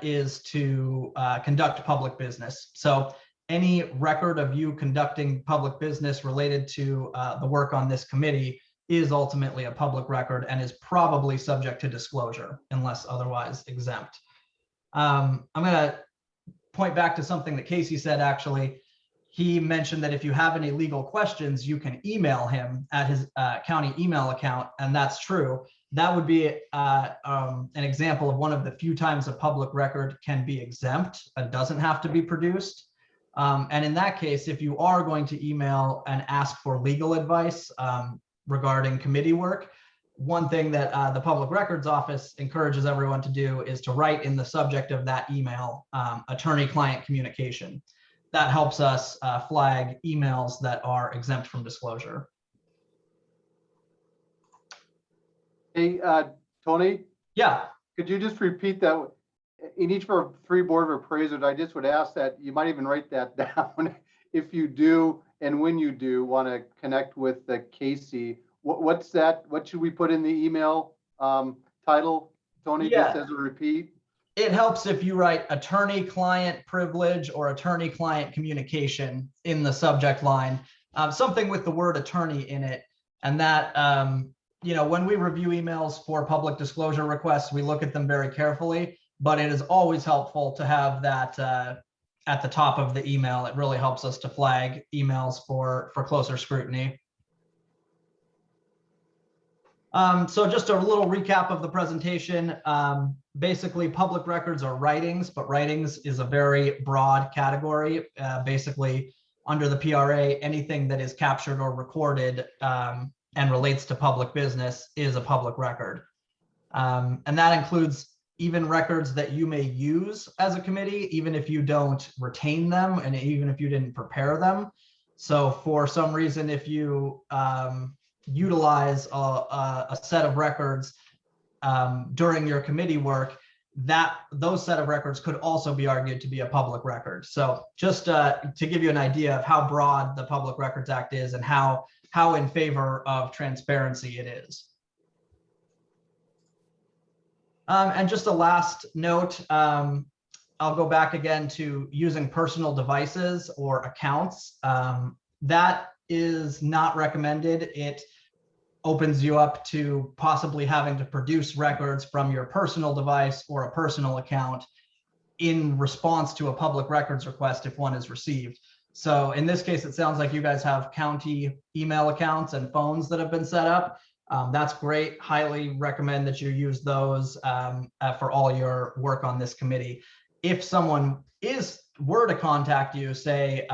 is to conduct public business. So any record of you conducting public business related to the work on this committee is ultimately a public record and is probably subject to disclosure unless otherwise exempt. I'm going to point back to something that Casey said, actually. he mentioned that if you have any legal questions, you can email him at his county email account, and that's true. That would be an example of one of the few times a public record can be exempt and doesn't have to be produced. And in that case, if you are going to email and ask for legal advice regarding committee work, one thing that the Public Records Office encourages everyone to do is to write in the subject of that email, attorney-client communication. That helps us flag emails that are exempt from disclosure. Hey, Tony, Yeah, could you just repeat that? In each of our 3 board of appraisers, I just would ask that you might even write that down. If you do, and when you do want to connect with the Casey, what's that? What should we put in the email title, Tony, just Yeah. as a repeat? it helps if you write attorney-client privilege or attorney-client communication in the subject line, something with the word attorney in it. And that, when we review emails for public disclosure requests, we look at them very carefully, but it is always helpful to have that at the top of the email. It really helps us to flag emails for closer scrutiny. So just a little recap of the presentation. Basically, public records are writings, but writings is a very broad category. Basically, under the PRA, anything that is captured or recorded and relates to public business is a public record. And that includes even records that you may use as a committee, even if you don't retain them and even if you didn't prepare them. So for some reason, if you utilize a set of records during your committee work, those set of records could also be argued to be a public record. So just to give you an idea of how broad the Public Records Act is and how in favor of transparency it is. And just a last note, I'll go back again to using personal devices or accounts. That is not recommended. It opens you up to possibly having to produce records from your personal device or a personal account in response to a public records request if one is received. So in this case, it sounds like you guys have county email accounts and phones that have been set up. That's great. Highly recommend that you use those for all your work on this committee. If someone were to contact you, say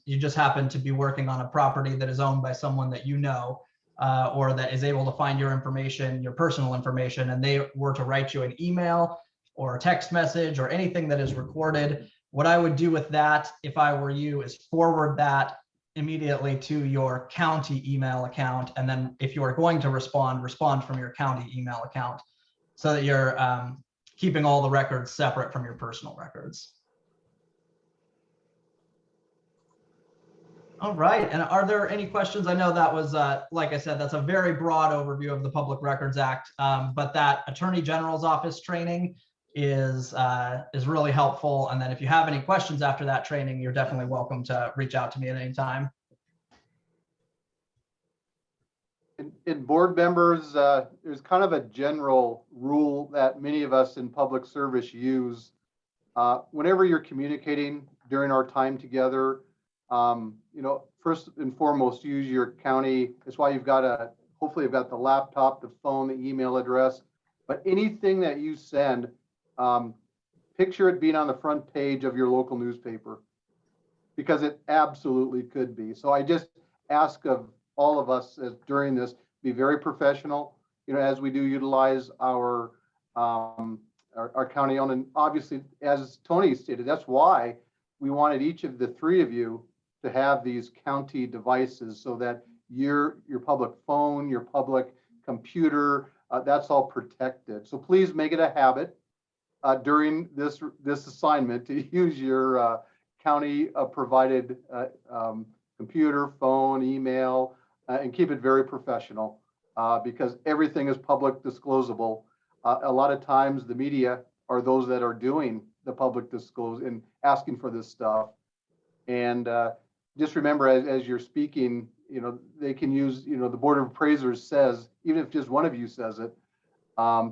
you just happen to be working on a property that is owned by someone that you know, or that is able to find your information, your personal information, and they were to write you an email or a text message or anything that is recorded, what I would do with that, if I were you, is forward that immediately to your county email account. And then if you are going to respond from your county email account so that you're keeping all the records separate from your personal records. All right, and are there any questions? I know that was, like I said, that's a very broad overview of the Public Records Act, but that Attorney General's Office training is really helpful. And then if you have any questions after that training, you're definitely welcome to reach out to me at any time. In board members, there's kind of a general rule that many of us in public service use. Whenever you're communicating during our time together, first and foremost, use your county. That's why hopefully you've got the laptop, the phone, the email address, but anything that you send, picture it being on the front page of your local newspaper, because it absolutely could be. So I just ask of all of us during this, be very professional, as we do utilize our county owned. And obviously, as Tony stated, that's why we wanted each of the 3 of you to have these county devices so that your public phone, your public computer, that's all protected. So please make it a habit during this assignment to use your county provided computer, phone, email, and keep it very professional because everything is public disclosable. A lot of times the media are those that are doing the public disclose and asking for this stuff. And just remember, as you're speaking, they can use, the Board of Appraisers says, even if just one of you says it,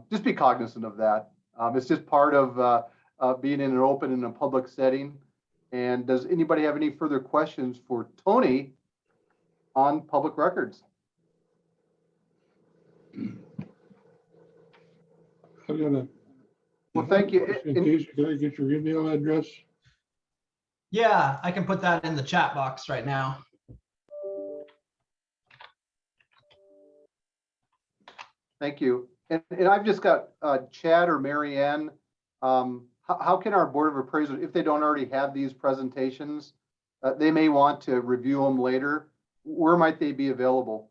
just be cognizant of that. It's just part of being in an open and a public setting. And does anybody have any further questions for Tony on public records? I'm gonna. Well, thank you. In case, can I get your email address? Yeah, I can put that in the chat box right now. Thank you. And I've just got Chad or Mary Ann. How can our Board of Appraisers, if they don't already have these presentations, they may want to review them later. Where might they be available?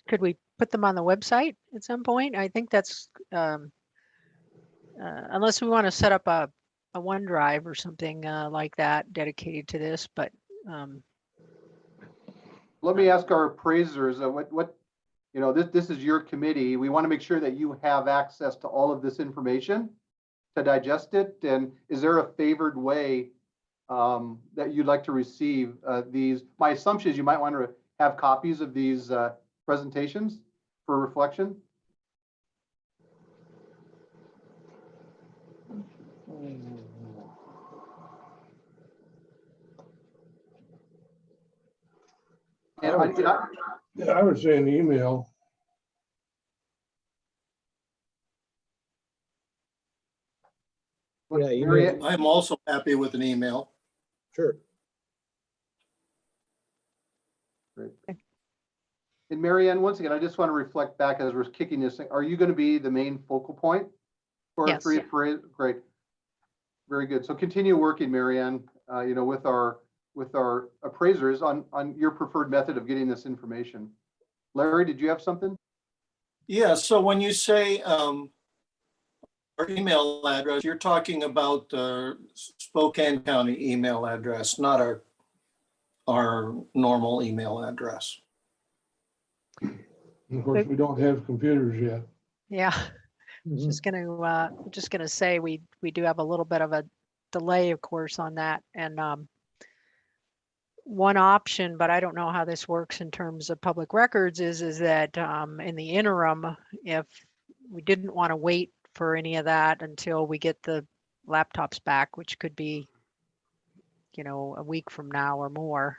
Could we put them on the website at some point? I think that's, unless we want to set up a OneDrive or something like that dedicated to this, but Let me ask our appraisers, this is your committee. We want to make sure that you have access to all of this information to digest it. And is there a favored way that you'd like to receive these? My assumption is you might want to have copies of these presentations for reflection. Yeah, I would say an email. Yeah, email. I'm also happy with an email. Sure. Great. And Mary Ann, once again, I just want to reflect back as we're kicking this thing. Are you going to be the main focal point for our Yes. three appraisers? Great. Very good. So continue working, Mary Ann, with our appraisers on your preferred method of getting this information. Larry, did you have something? Yeah, so when you say our email address, you're talking about Spokane County email address, not our normal email address. Of course, we don't have computers yet. yeah. Mhm. Just gonna say we do have a little bit of a delay, of course, on that. And one option, but I don't know how this works in terms of public records, is that in the interim, if we didn't want to wait for any of that until we get the laptops back, which could be, a week from now or more,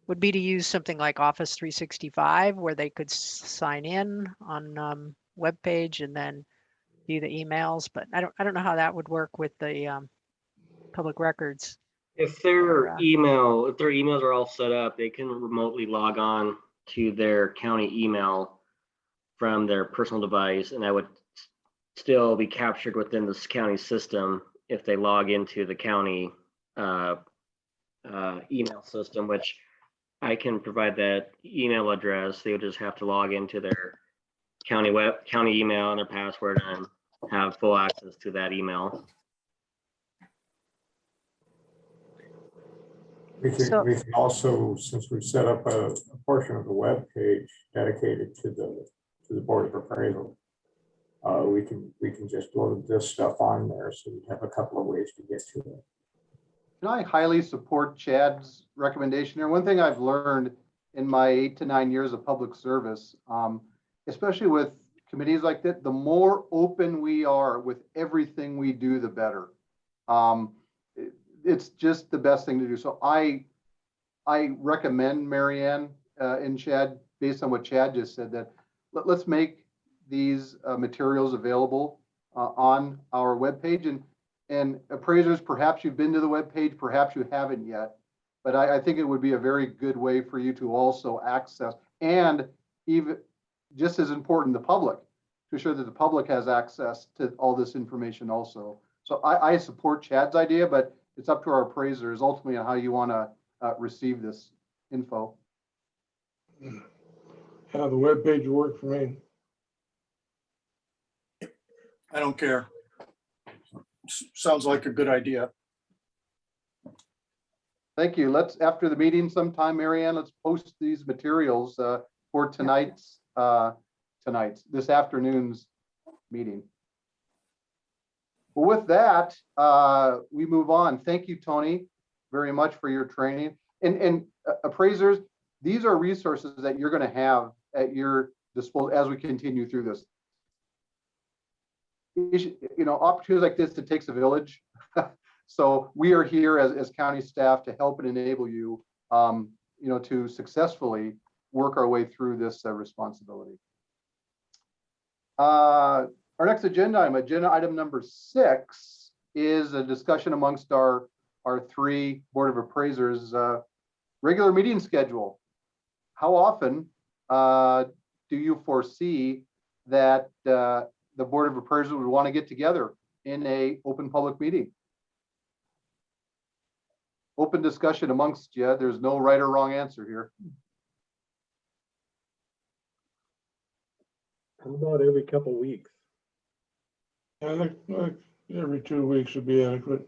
would be to use something like Office 365 where they could sign in on web page and then view the emails. But I don't know how that would work with the public records. If their emails are all set up, they can remotely log on to their county email from their personal device, and that would still be captured within this county system if they log into the county email system, which I can provide that email address. They would just have to log into their county email and their password and have full access to that email. We can also, since we've set up a portion of the web page dedicated to the Board of Appraisal, we can just load this stuff on there, so we have a couple of ways to get to it. And I highly support Chad's recommendation there. One thing I've learned in my 8 to 9 years of public service, especially with committees like that, the more open we are with everything we do, the better. It's just the best thing to do. So I recommend, Mary Ann and Chad, based on what Chad just said, that let's make these materials available on our webpage. And appraisers, perhaps you've been to the webpage, perhaps you haven't yet, but I think it would be a very good way for you to also access, and even just as important, the public, to ensure that the public has access to all this information also. So I support Chad's idea, but it's up to our appraisers ultimately on how you want to receive this info. How the webpage work for me. I don't care. Sounds like a good idea. Thank you. Let's, after the meeting sometime, Mary Ann, let's post these materials for this afternoon's meeting. Well, with that, we move on. Thank you, Tony, very much for your training. And appraisers, these are resources that you're going to have at your disposal as we continue through this. opportunities like this, it takes a village. So we are here as county staff to help and enable you, to successfully work our way through this responsibility. Our next agenda item number 6, is a discussion amongst our 3 Board of Appraisers regular meeting schedule. How often do you foresee that the Board of Appraisers would want to get together in a open public meeting? Open discussion amongst you. There's no right or wrong answer here. How about every couple weeks? I think like every 2 weeks would be adequate.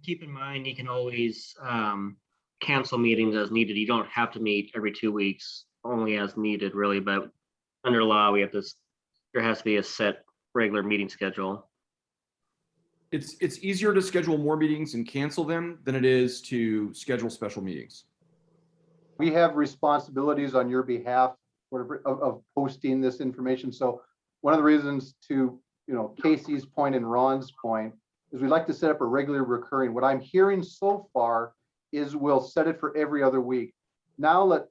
Keep in mind, you can always cancel meetings as needed. You don't have to meet every 2 weeks, only as needed really, but under law, there has to be a set regular meeting schedule. It's easier to schedule more meetings and cancel them than it is to schedule special meetings. We have responsibilities on your behalf of posting this information. So one of the reasons, to Casey's point and Ron's point, is we'd like to set up a regular recurring. What I'm hearing so far is we'll set it for every other week. Now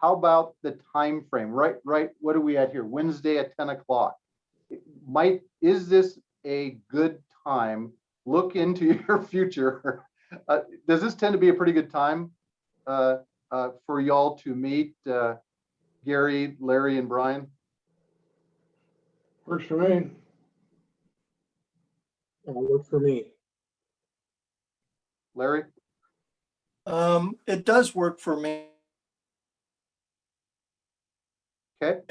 how about the time frame? Right. What are we at here? Wednesday at 10 o'clock. Is this a good time? Look into your future. Does this tend to be a pretty good time for y'all to meet, Gary, Larry, and Brian? Works for me. Work for me. Larry? It does work for me. Okay.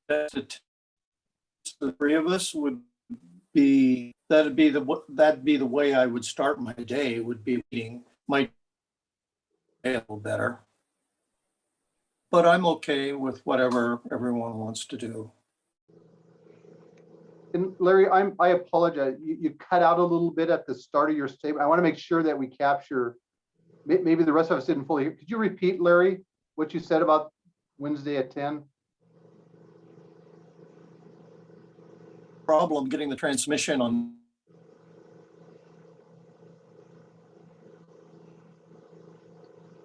The 3 of us that'd be the way I would start my day, would be meeting my day a little better. But I'm okay with whatever everyone wants to do. And Larry, I apologize. You cut out a little bit at the start of your statement. I want to make sure that we capture, maybe the rest of us didn't fully hear. Could you repeat, Larry, what you said about Wednesday at 10? Problem getting the transmission on.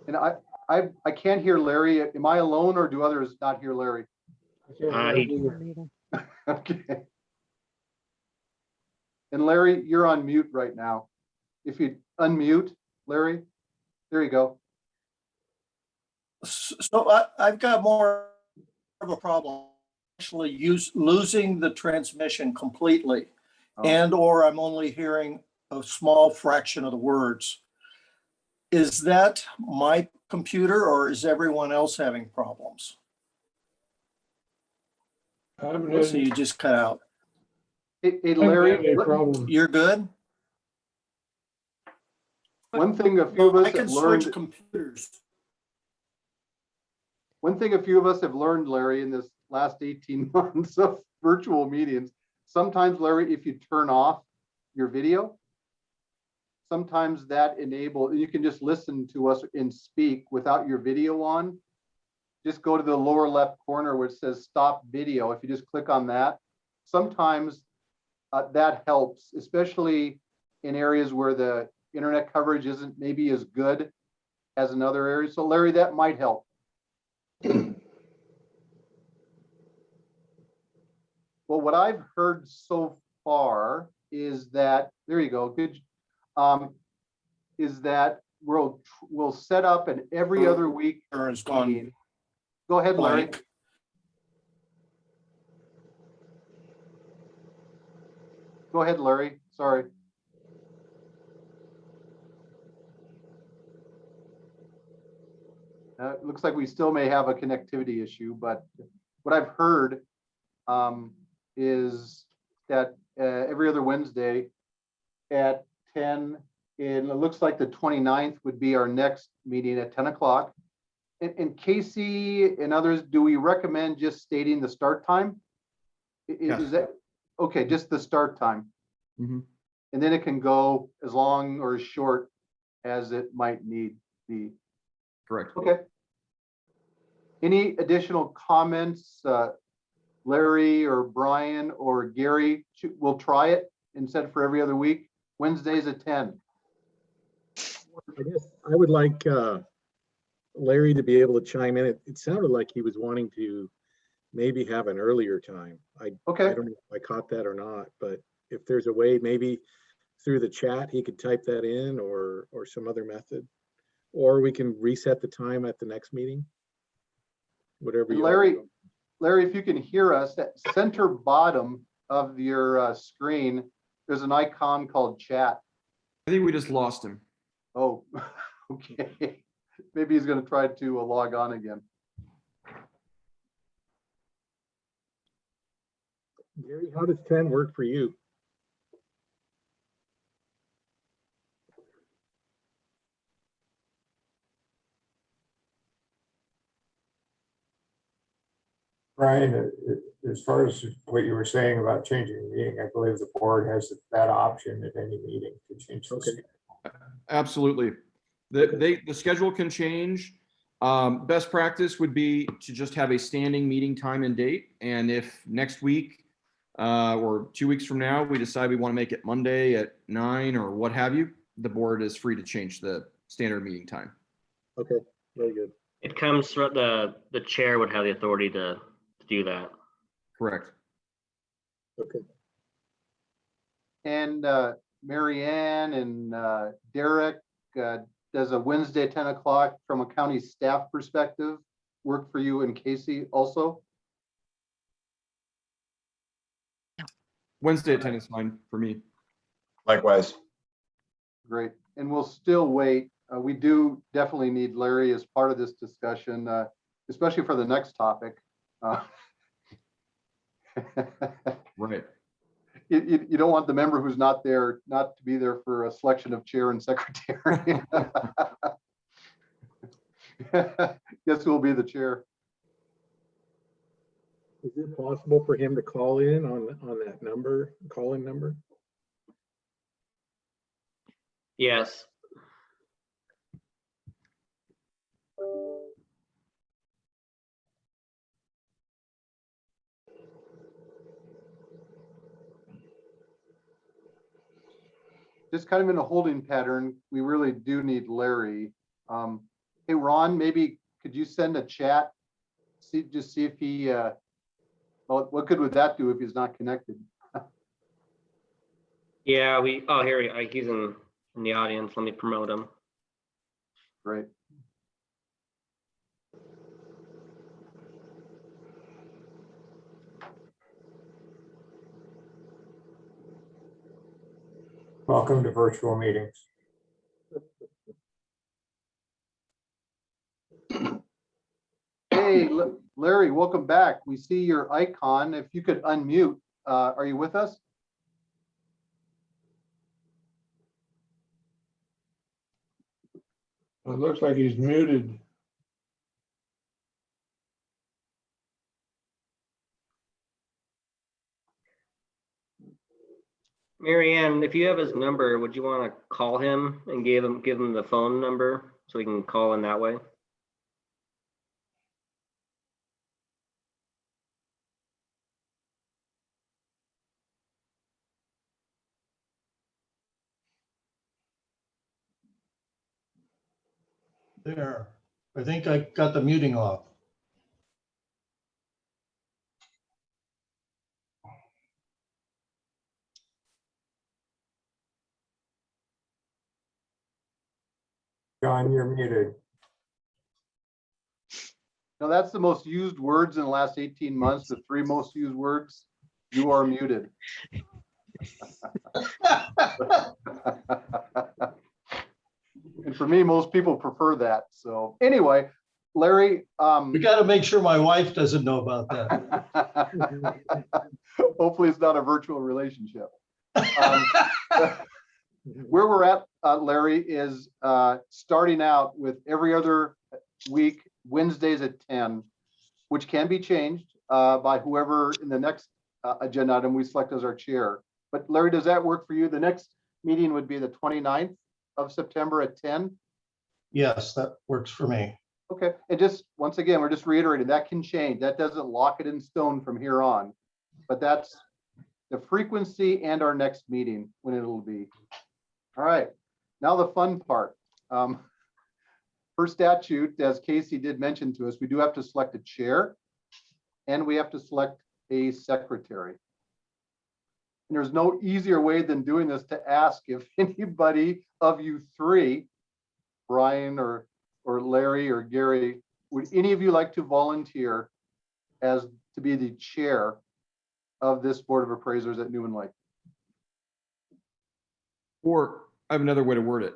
And I can't hear Larry. Am I alone, or do others not hear Larry? Okay. And Larry, you're on mute right now. If you unmute, Larry, there you go. So I've got more of a problem actually losing the transmission completely, or I'm only hearing a small fraction of the words. Is that my computer, or is everyone else having problems? So you just cut out. Hey, Larry, you're good? One thing a few of us I can have learned. switch computers. One thing a few of us have learned, Larry, in this last 18 months of virtual meetings, sometimes, Larry, if you turn off your video, sometimes that you can just listen to us and speak without your video on. Just go to the lower left corner where it says stop video. If you just click on that, sometimes that helps, especially in areas where the internet coverage isn't maybe as good as in other areas. So Larry, that might help. Well, what I've heard so far is that, there you go, good, is that we'll set up an every other week meeting. Go ahead, Larry. Go ahead, Larry. Sorry. It looks like we still may have a connectivity issue, but what I've heard is that every other Wednesday at 10, and it looks like the 29th would be our next meeting at 10 o'clock. And Casey and others, do we recommend just stating the start time? Is that okay? Just the start time. Mm-hmm. And then it can go as long or as short as it might need be. Correct. Okay. Any additional comments Larry or Brian or Gary will try it instead for every other week. Wednesdays at 10. I guess I would like Larry to be able to chime in. It sounded like he was wanting to maybe have an earlier time. I Okay, don't know if I caught that or not, but if there's a way, maybe through the chat, he could type that in or some other method. Or we can reset the time at the next meeting. Whatever and you. Larry, if you can hear us, at center bottom of your screen, there's an icon called chat. I think we just lost him. Oh, okay. Maybe he's going to try to log on again. Gary, how does 10 work for you? Brian, as far as what you were saying about changing the meeting, I believe the board has that option at any meeting to change. the Okay. schedule. Absolutely. The schedule can change. Best practice would be to just have a standing meeting time and date. And if next week or 2 weeks from now, we decide we want to make it Monday at 9 or what have you, the board is free to change the standard meeting time. Okay, very good. It comes from the chair would have the authority to do that. Correct. Okay. And Mary Ann and Derek, does a Wednesday 10 o'clock from a county staff perspective work for you and Casey also? Wednesday at 10 is fine for me. Likewise. Great. And we'll still wait. We do definitely need Larry as part of this discussion, especially for the next topic. Right. You don't want the member who's not there not to be there for a selection of chair and secretary. Guess who will be the chair? Is it possible for him to call in on that number, call-in number? Yes. Just kind of in a holding pattern, we really do need Larry. Hey, Ron, maybe could you send a chat? Just see if he, well, what good would that do if he's not connected? Yeah, here he's in the audience. Let me promote him. Great. Welcome to virtual meetings. Hey, Larry, welcome back. We see your icon. If you could unmute, are you with us? It looks like he's muted. Mary Ann, if you have his number, would you want to call him and give him the phone number so he can call in that way? There. I think I got the muting off. John, you're muted. No, that's the most used words in the last 18 months, the 3 most used words. You are muted. And for me, most people prefer that. So anyway, Larry. We got to make sure my wife doesn't know about that. Hopefully it's not a virtual relationship. Where we're at, Larry, is starting out with every other week, Wednesdays at 10, which can be changed by whoever in the next agenda item we select as our chair. But Larry, does that work for you? The next meeting would be the 29th of September at 10. Yes, that works for me. Okay, and just, once again, we're just reiterating, that can change. That doesn't lock it in stone from here on. But that's the frequency and our next meeting when it'll be. All right, now the fun part. Per statute, as Casey did mention to us, we do have to select a chair and we have to select a secretary. And there's no easier way than doing this to ask if anybody of you three, Brian or Larry or Gary, would any of you like to volunteer as to be the chair of this Board of Appraisers at Newman Lake? Or I have another way to word it.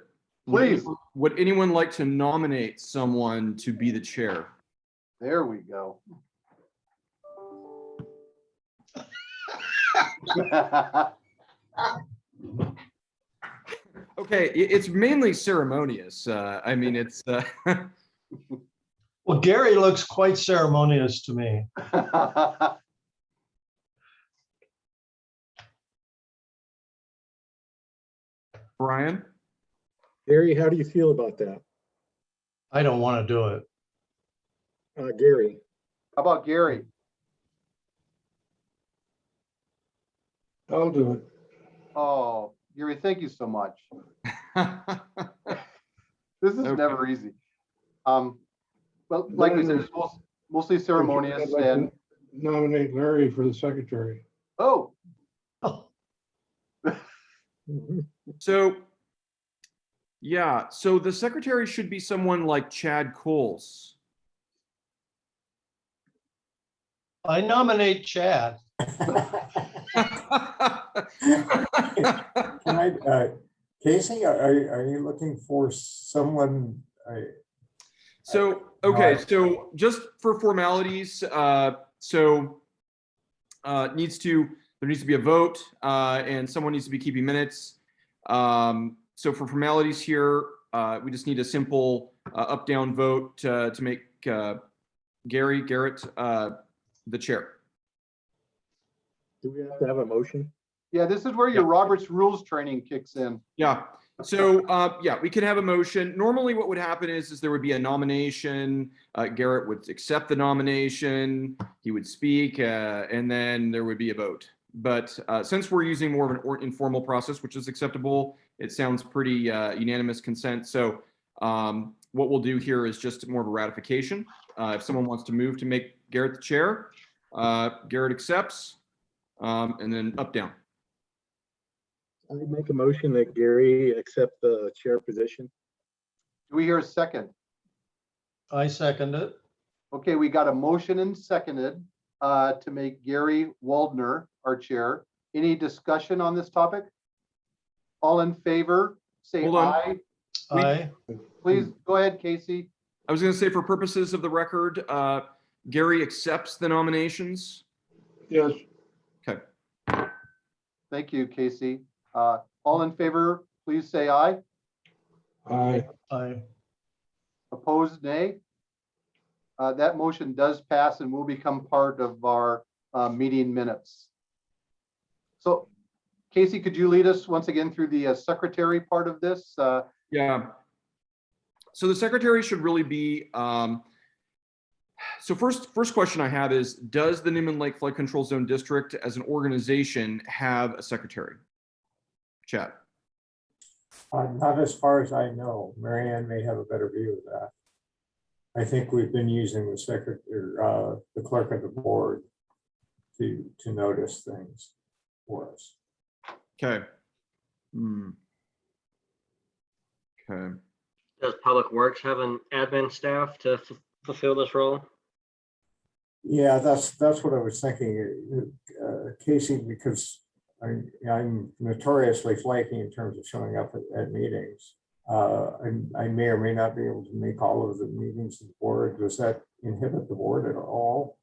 Please. Would anyone like to nominate someone to be the chair? There we go. Okay, it's mainly ceremonious. I mean, it's. Well, Gary looks quite ceremonious to me. Brian? Gary, how do you feel about that? I don't want to do it. Gary, How about Gary? I'll do it. Oh, Gary, thank you so much. This is Okay. never easy. Well, like we said, it's mostly ceremonious I'd like to and, Nominate Larry for the secretary. oh, So, yeah, so the secretary should be someone like Chad Coles. I nominate Chad. Can I, Casey, are you looking for someone? So, okay, so just for formalities, there needs to be a vote, and someone needs to be keeping minutes. So for formalities here, we just need a simple up-down vote to make Garrett the chair. do we have to have a motion? yeah, this is where your Robert's Rules training kicks in. Yeah. So, yeah, we can have a motion. Normally what would happen is there would be a nomination. Garrett would accept the nomination. He would speak, and then there would be a vote. But since we're using more of an informal process, which is acceptable, it sounds pretty unanimous consent. So what we'll do here is just more of a ratification. If someone wants to move to make Garrett the chair, Garrett accepts, and then up, down. I make a motion that Gary accept the chair position. Do we hear a second? I second it. Okay, we got a motion and seconded to make Gary Waldner our chair. Any discussion on this topic? All in favor, say Hold on. aye. Aye. Please go ahead, Casey. I was going to say, for purposes of the record, Gary accepts the nominations. Yes, Okay. Thank you, Casey. All in favor, please say aye. aye. Aye. Opposed, nay. That motion does pass and will become part of our meeting minutes. So Casey, could you lead us once again through the secretary part of this? Yeah. So the secretary should really be, so first question I have is, does the Newman Lake Flood Control Zone District as an organization have a secretary? Chad. Not as far as I know. Marianne may have a better view of that. I think we've been using the secretary, the clerk of the board to notice things for us. Okay. Okay. Does Public Works have an admin staff to fulfill this role? Yeah, that's what I was thinking, Casey, because I'm notoriously flaky in terms of showing up at meetings. I may or may not be able to make all of the meetings of the board. Does that inhibit the board at all?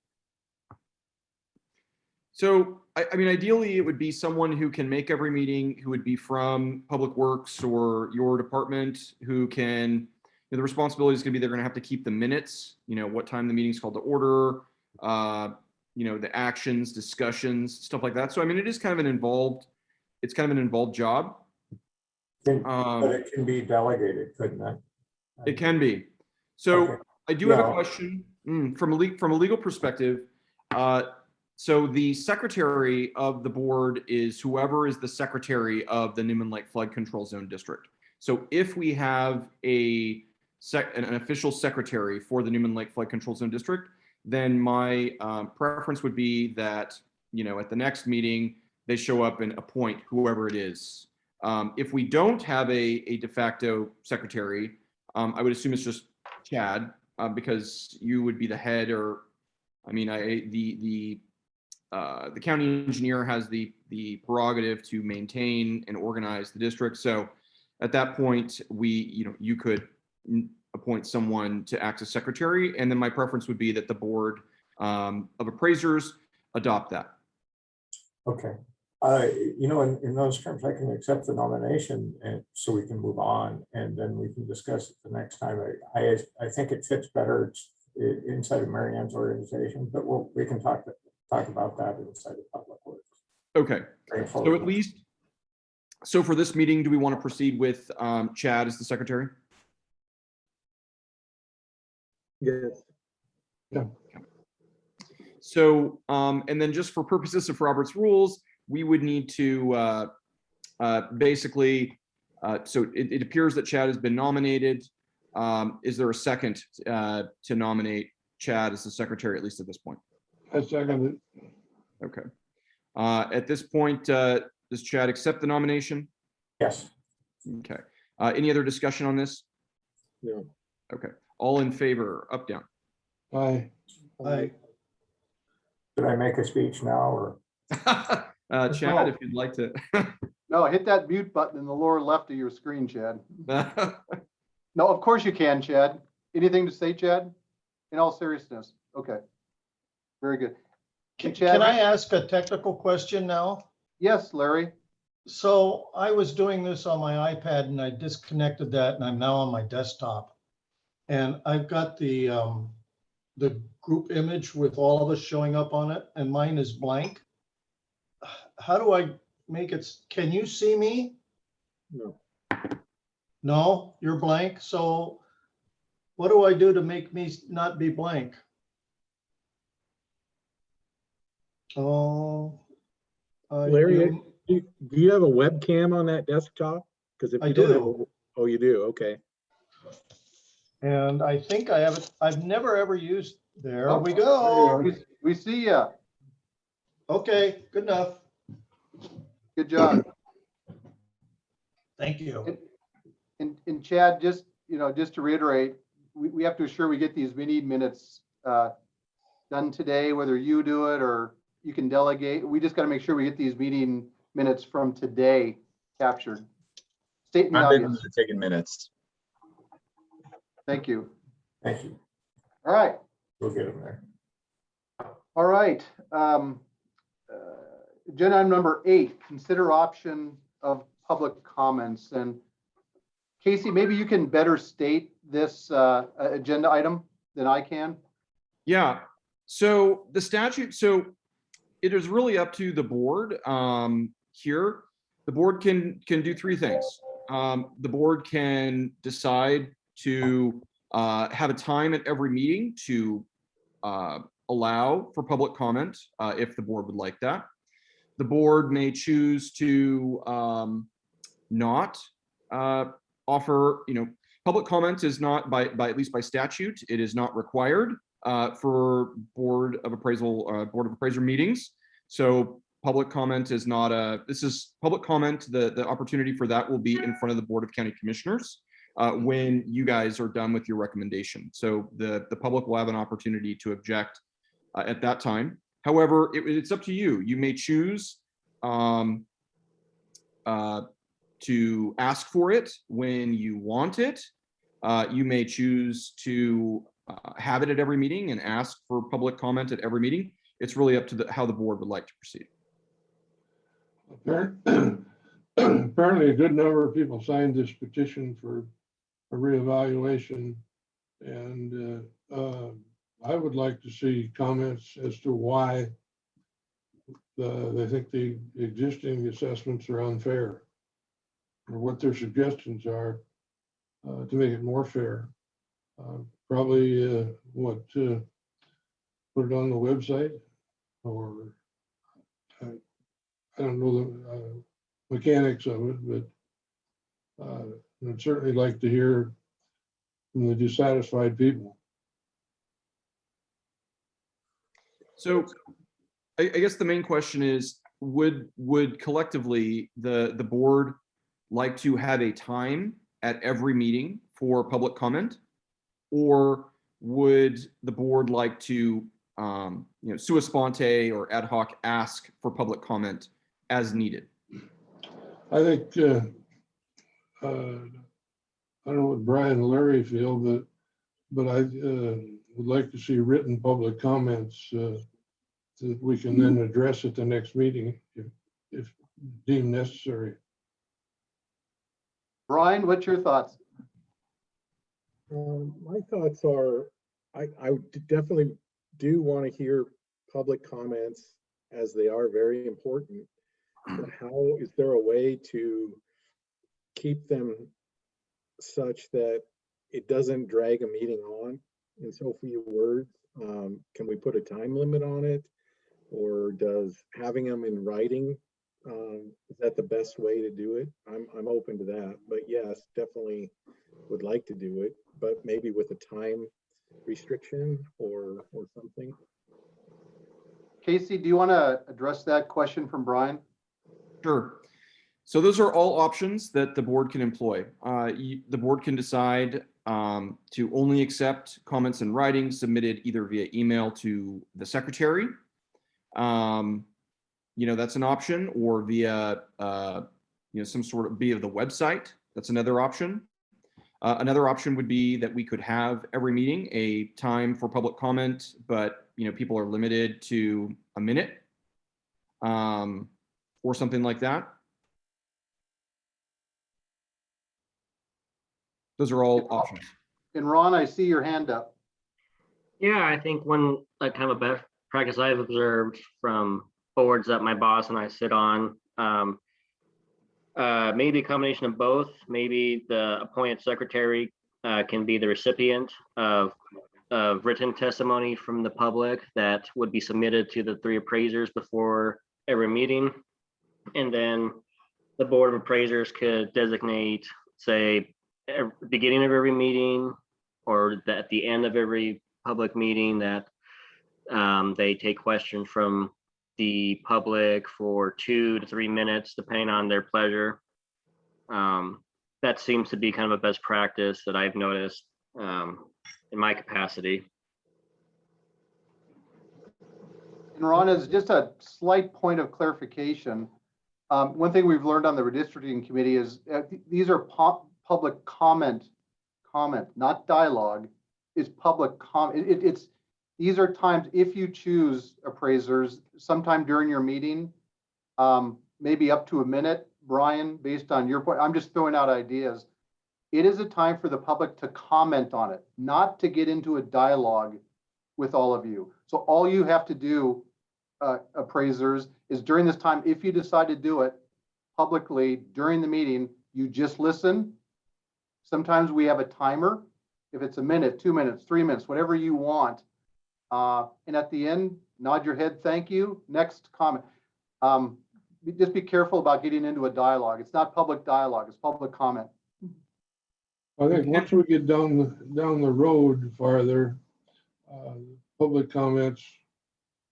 So, I mean, ideally, it would be someone who can make every meeting, who would be from Public Works or your department, who can, the responsibility is going to be they're going to have to keep the minutes, what time the meeting's called to order, the actions, discussions, stuff like that. So, I mean, it is kind of an involved job. But it can be delegated, couldn't it? It can be. So, Okay. I do have a Yeah. question from a legal perspective. So the secretary of the board is whoever is the secretary of the Newman Lake Flood Control Zone District. So if we have an official secretary for the Newman Lake Flood Control Zone District, then my preference would be that, you know, at the next meeting, they show up and appoint whoever it is. If we don't have a de facto secretary, I would assume it's just Chad, because you would be the head, or, I mean, the county engineer has the prerogative to maintain and organize the district. So at that point, you could appoint someone to act as secretary, and then my preference would be that the board of appraisers adopt that. Okay. You know, in those terms, I can accept the nomination, and so we can move on, and then we can discuss it the next time. I think it fits better inside of Mary Ann's organization, but we can talk about that inside of Public Works. Okay. So at least, so for this meeting, do we want to proceed with Chad as the secretary? Yes. Yeah. So, and then just for purposes of Robert's rules, we would need to basically, so it appears that Chad has been nominated. Is there a second to nominate Chad as the secretary, at least at this point? I second it. Okay. At this point, does Chad accept the nomination? Yes. Okay. Any other discussion on this? No. Okay. All in favor, up, down? Aye. Should I make a speech now, or? Chad, if you'd like to. No, hit that mute button in the lower left of your screen, Chad. No, of course you can, Chad. Anything to say, Chad? In all seriousness? Okay. Very good. Can I ask a technical question now? Yes, Larry. So I was doing this on my iPad and I disconnected that and I'm now on my desktop. And I've got the group image with all of us showing up on it and mine is blank. How do I make it? Can you see me? No. No, you're blank. So what do I do to make me not be blank? Oh. Larry, do you have a webcam on that desktop? Because if I you don't have do. oh, you do. Okay. And I think I have it. I've never ever used. There Oh, we go. We see ya. Okay, good enough. Good job. Thank you. And Chad, just to reiterate, we have to assure we get these meeting minutes done today, whether you do it or you can delegate. We just got to make sure we get these meeting minutes from today captured. State the I'm obvious. taking minutes. Thank you. Thank you. All right. We'll get them there. All right. Agenda item number 8, consider option of public comments. And Casey, maybe you can better state this agenda item than I can. Yeah. So the statute, so it is really up to the board here. The board can do 3 things. The board can decide to have a time at every meeting to allow for public comment if the board would like that. The board may choose to not offer, public comment is not by at least by statute, it is not required for board of appraiser meetings. So public comment is not this is public comment. The opportunity for that will be in front of the Board of County Commissioners when you guys are done with your recommendation. So the public will have an opportunity to object at that time. However, it's up to you. You may choose to ask for it when you want it. You may choose to have it at every meeting and ask for public comment at every meeting. It's really up to how the board would like to proceed. Apparently, a good number of people signed this petition for a reevaluation, and I would like to see comments as to why they think the existing assessments are unfair, or what their suggestions are to make it more fair. probably, put it on the website, or I don't know the mechanics of it, but I'd certainly like to hear from the dissatisfied people. So I guess the main question is, would collectively the board like to have a time at every meeting for public comment? Or would the board like to, sua sponte or ad hoc ask for public comment as needed? I think, I don't know what Brian and Larry feel, but I would like to see written public comments that we can then address at the next meeting if deemed necessary. Brian, what's your thoughts? My thoughts are, I definitely do want to hear public comments, as they are very important. But how is there a way to keep them such that it doesn't drag a meeting on in so few words? Can we put a time limit on it? Or does having them in writing, is that the best way to do it? I'm open to that, but yes, definitely would like to do it, but maybe with a time restriction or something. Casey, do you want to address that question from Brian? Sure. So those are all options that the board can employ. The board can decide to only accept comments in writing submitted either via email to the secretary. That's an option, or via some sort of via the website. That's another option. Another option would be that we could have every meeting a time for public comment, but people are limited to a minute, or something like that. Those are all options. And Ron, I see your hand up. Yeah, I think one kind of a best practice I've observed from boards that my boss and I sit on, maybe a combination of both. Maybe the appointed secretary can be the recipient of written testimony from the public that would be submitted to the 3 appraisers before every meeting. And then the board of appraisers could designate, say, at the beginning of every meeting or at the end of every public meeting, that they take questions from the public for 2 to 3 minutes, depending on their pleasure. That seems to be kind of a best practice that I've noticed in my capacity. And Ron, as just a slight point of clarification, one thing we've learned on the redistricting committee is these are public comment, not dialogue, is public comment. These are times, if you choose appraisers, sometime during your meeting, maybe up to a minute, Brian, based on your point, I'm just throwing out ideas. It is a time for the public to comment on it, not to get into a dialogue with all of you. So all you have to do, appraisers, is during this time, if you decide to do it publicly during the meeting, you just listen. Sometimes we have a timer. If it's a minute, 2 minutes, 3 minutes, whatever you want. And at the end, nod your head, thank you, next comment. Just be careful about getting into a dialogue. It's not public dialogue, it's public comment. I think once we get down the road farther, public comments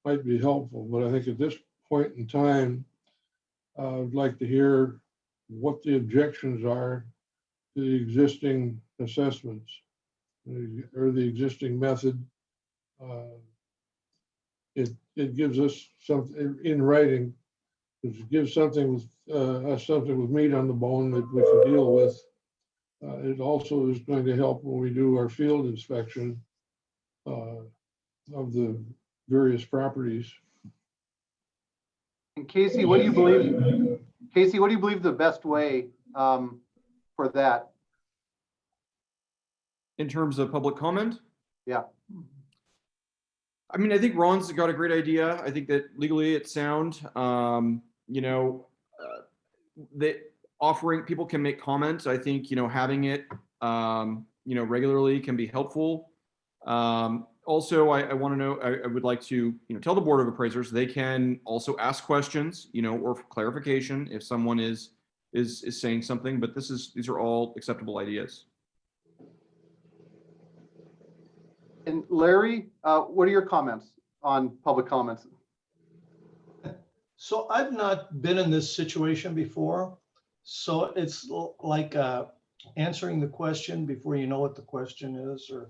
might be helpful, but I think at this point in time, I'd like to hear what the objections are to the existing assessments or the existing method. It gives us something in writing. It gives something with us something with meat on the bone that we can deal with. It also is going to help when we do our field inspection of the various properties. And Casey, what do you believe? Casey, what do you believe the best way for that? In terms of public comment? Yeah. I mean, I think Ron's got a great idea. I think that legally it's sound. That offering, people can make comments. I think, having it, regularly can be helpful. Also, I want to know, I would like to, tell the Board of Appraisers, they can also ask questions, or for clarification if someone is saying something, but these are all acceptable ideas. And Larry, what are your comments on public comments? So I've not been in this situation before. So it's like answering the question before you know what the question is, or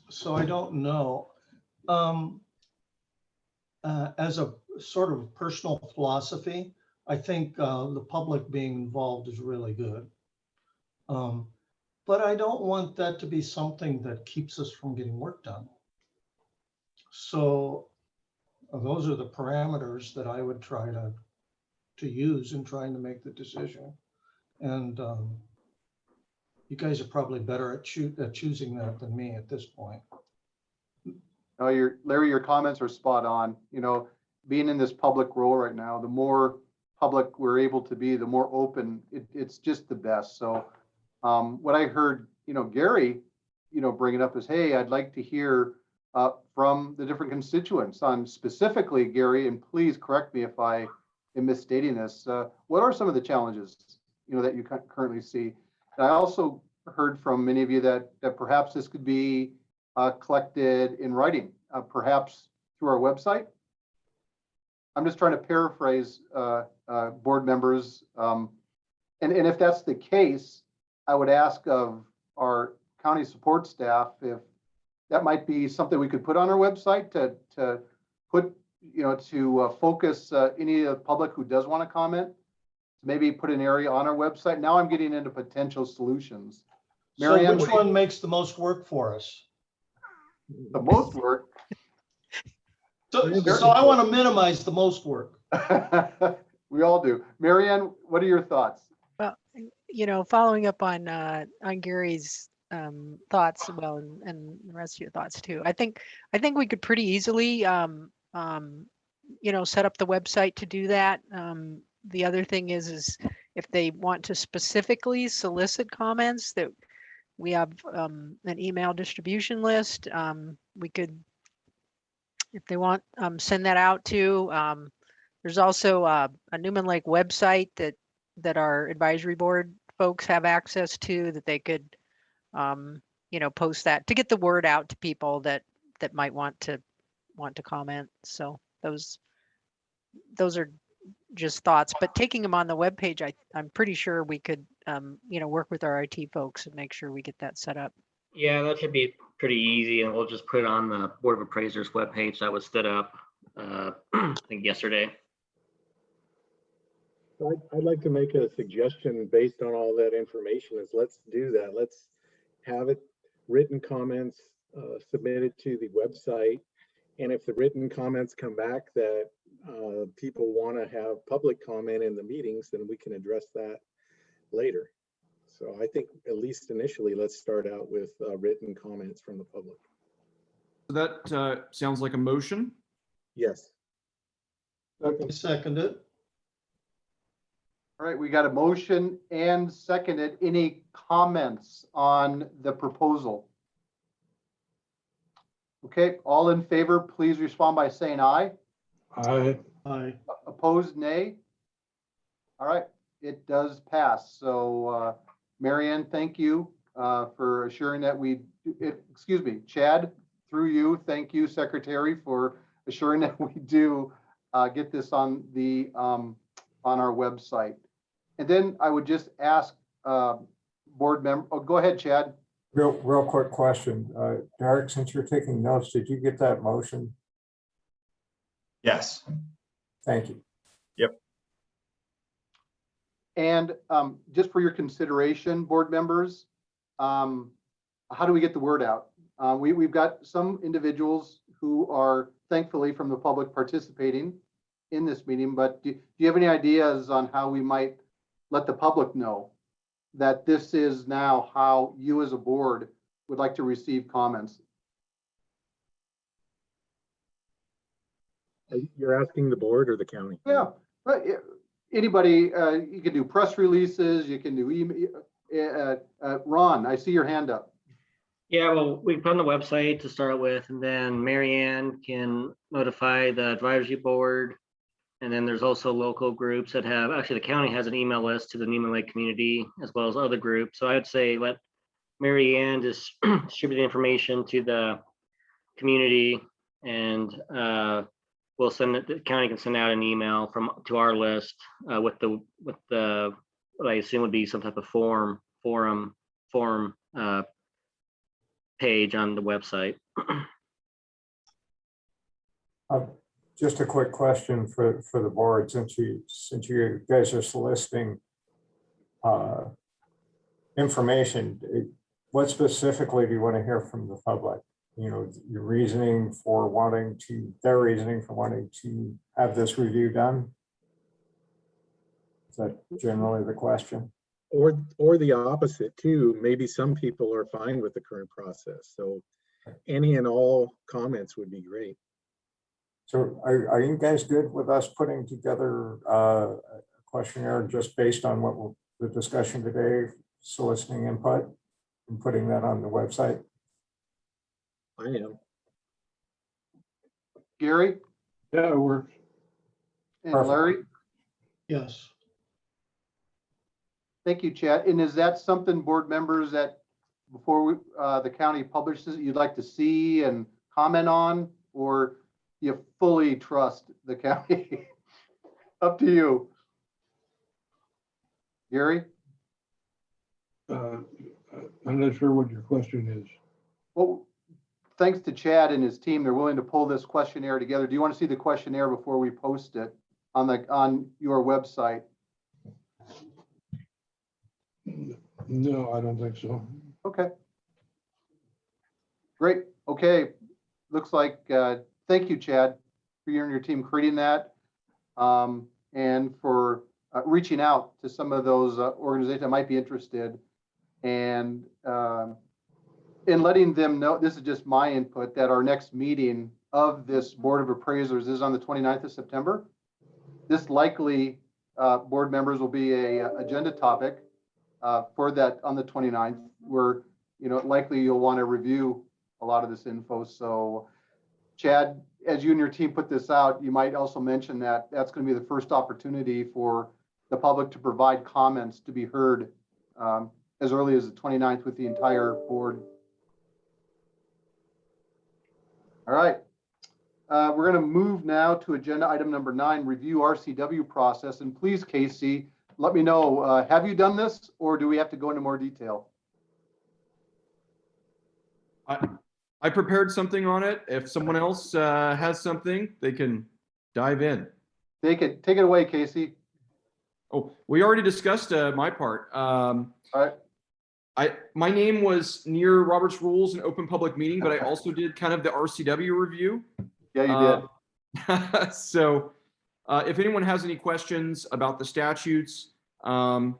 so I don't know. As a sort of personal philosophy, I think the public being involved is really good. But I don't want that to be something that keeps us from getting work done. So those are the parameters that I would try to use in trying to make the decision. And you guys are probably better at choosing that than me at this point. Oh, Larry, your comments are spot on. Being in this public role right now, the more public we're able to be, the more open, it's just the best. So what I heard, Gary, bring it up is, hey, I'd like to hear from the different constituents on specifically, Gary, and please correct me if I am misstating this. What are some of the challenges, that you currently see? And I also heard from many of you that perhaps this could be collected in writing, perhaps through our website. I'm just trying to paraphrase board members. And if that's the case, I would ask of our county support staff if that might be something we could put on our website to put, to focus any of the public who does want to comment, maybe put an area on our website. Now I'm getting into potential solutions. So Marianne, which one makes the most work for us? the most work? So I want to minimize the most work. We all do. Marianne, what are your thoughts? Well, following up on Gary's thoughts, well, and the rest of your thoughts too. I think we could pretty easily, set up the website to do that. The other thing is if they want to specifically solicit comments, that we have an email distribution list. We could, if they want, send that out to. There's also a Newman Lake website that our advisory board folks have access to, that they could, post that to get the word out to people that might want to comment. So those are just thoughts, but taking them on the webpage, I'm pretty sure we could, work with our IT folks and make sure we get that set up. Yeah, that should be pretty easy, and we'll just put it on the Board of Appraisers webpage that was stood up, I think yesterday. I'd like to make a suggestion based on all that information is let's do that. Let's have it written comments submitted to the website. And if the written comments come back that people want to have public comment in the meetings, then we can address that later. So I think at least initially, let's start out with written comments from the public. So that sounds like a motion. Yes. I second it. All right, we got a motion and seconded. Any comments on the proposal? Okay, all in favor, please respond by saying aye. Aye. Aye. Opposed, nay. All right, it does pass. So Marianne, thank you for assuring that excuse me, Chad, through you, thank you, Secretary, for assuring that we do get this on the on our website. And then I would just ask board member, go ahead, Chad. Real quick question. Derek, since you're taking notes, did you get that motion? Yes. Thank you. And just for your consideration, board members, how do we get the word out? We've got some individuals who are thankfully from the public participating in this meeting, but do you have any ideas on how we might let the public know that this is now how you as a board would like to receive comments? You're asking the board or the county? Yeah, but anybody, you can do press releases, you can do email. Ron, I see your hand up. Yeah, well, we can put on the website to start with, and then Marianne can notify the advisory board. And then there's also local groups that have, actually, the county has an email list to the Newman Lake community as well as other groups. So I would say let Marianne just distribute the information to the community, and we'll send it, the county can send out an email to our list with the what I assume would be some type of forum page on the website. Just a quick question for the board, since you guys are soliciting information, what specifically do you want to hear from the public? You know, your reasoning for wanting their reasoning for wanting to have this review done? Is that generally the question? Or the opposite too. Maybe some people are fine with the current process. So any and all comments would be great. So are you guys good with us putting together a questionnaire just based on the discussion today, soliciting input and putting that on the website? I am. Gary Yeah, it works. and Perfect. Larry? Yes. Thank you, Chad. And is that something, board members, that before the county publishes, you'd like to see and comment on, or you fully trust the county? Up to you. Gary? I'm not sure what your question is. Well, thanks to Chad and his team, they're willing to pull this questionnaire together. Do you want to see the questionnaire before we post it on your website? No, I don't think so. Okay. Great. Okay. Looks like, thank you, Chad, for you and your team creating that, and for reaching out to some of those organizations that might be interested, and in letting them know, this is just my input, that our next meeting of this Board of Appraisers is on the 29th of September. This likely, board members, will be a agenda topic for that on the 29th, where, you know, likely you'll want to review a lot of this info. So Chad, as you and your team put this out, you might also mention that that's going to be the first opportunity for the public to provide comments to be heard as early as the 29th with the entire board. All right. We're going to move now to agenda item number 9, review RCW process. And please, Casey, let me know, have you done this, or do we have to go into more detail? I prepared something on it. If someone else has something, they can dive in. Take it away, Casey. Oh, we already discussed my part. All right. My name was near Robert's Rules and open public meeting, but I also did kind of the RCW review. Yeah, you did. So if anyone has any questions about the statutes, you